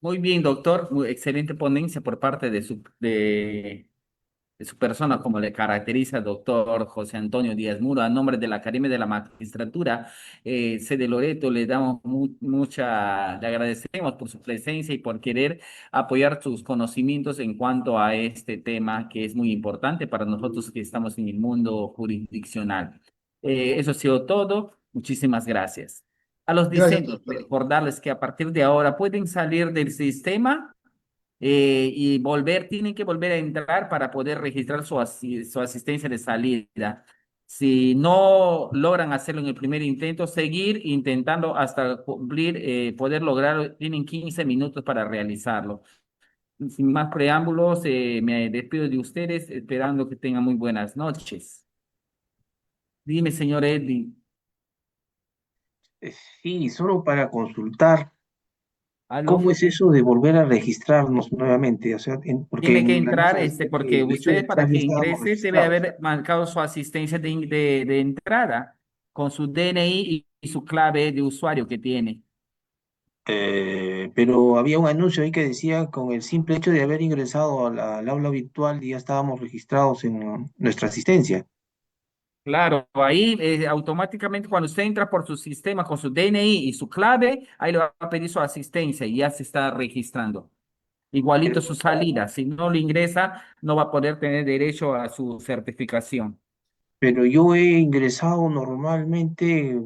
Muy bien, doctor. Excelente ponencia por parte de su persona, como le caracteriza, doctor José Antonio Díaz Muro. A nombre de la Academia de la Magistratura, sede Loreto, le agradecemos por su presencia y por querer apoyar sus conocimientos en cuanto a este tema que es muy importante para nosotros que estamos en el mundo jurisdiccional. Eso ha sido todo. Muchísimas gracias. A los Gracias, discentes, doctor. recordarles que a partir de ahora pueden salir del sistema y tienen que volver a entrar para poder registrar su asistencia de salida. Si no logran hacerlo en el primer intento, seguir intentando hasta cumplir, poder lograrlo, tienen 15 minutos para realizarlo. Sin más preámbulos, me despido de ustedes, esperando que tengan muy buenas noches. Dime, señor Edwin, Sí, solo para consultar cómo ¿aló? es eso de volver a registrarnos nuevamente, o sea, porque Tiene que en la nota entrar, decía porque que el hecho de usted entrar para ya que estábamos ingrese debe registrados. haber marcado su asistencia de entrada con su DNI y su clave de usuario que tiene. Pero había un anuncio ahí que decía con el simple hecho de haber ingresado al aula virtual ya estábamos registrados en nuestra asistencia. Claro, ahí automáticamente cuando usted entra por su sistema con su DNI y su clave, ahí le va a pedir su asistencia y ya se está registrando. Igualito su salida, si no lo ingresa, no va a poder tener derecho a su certificación. Pero yo he ingresado normalmente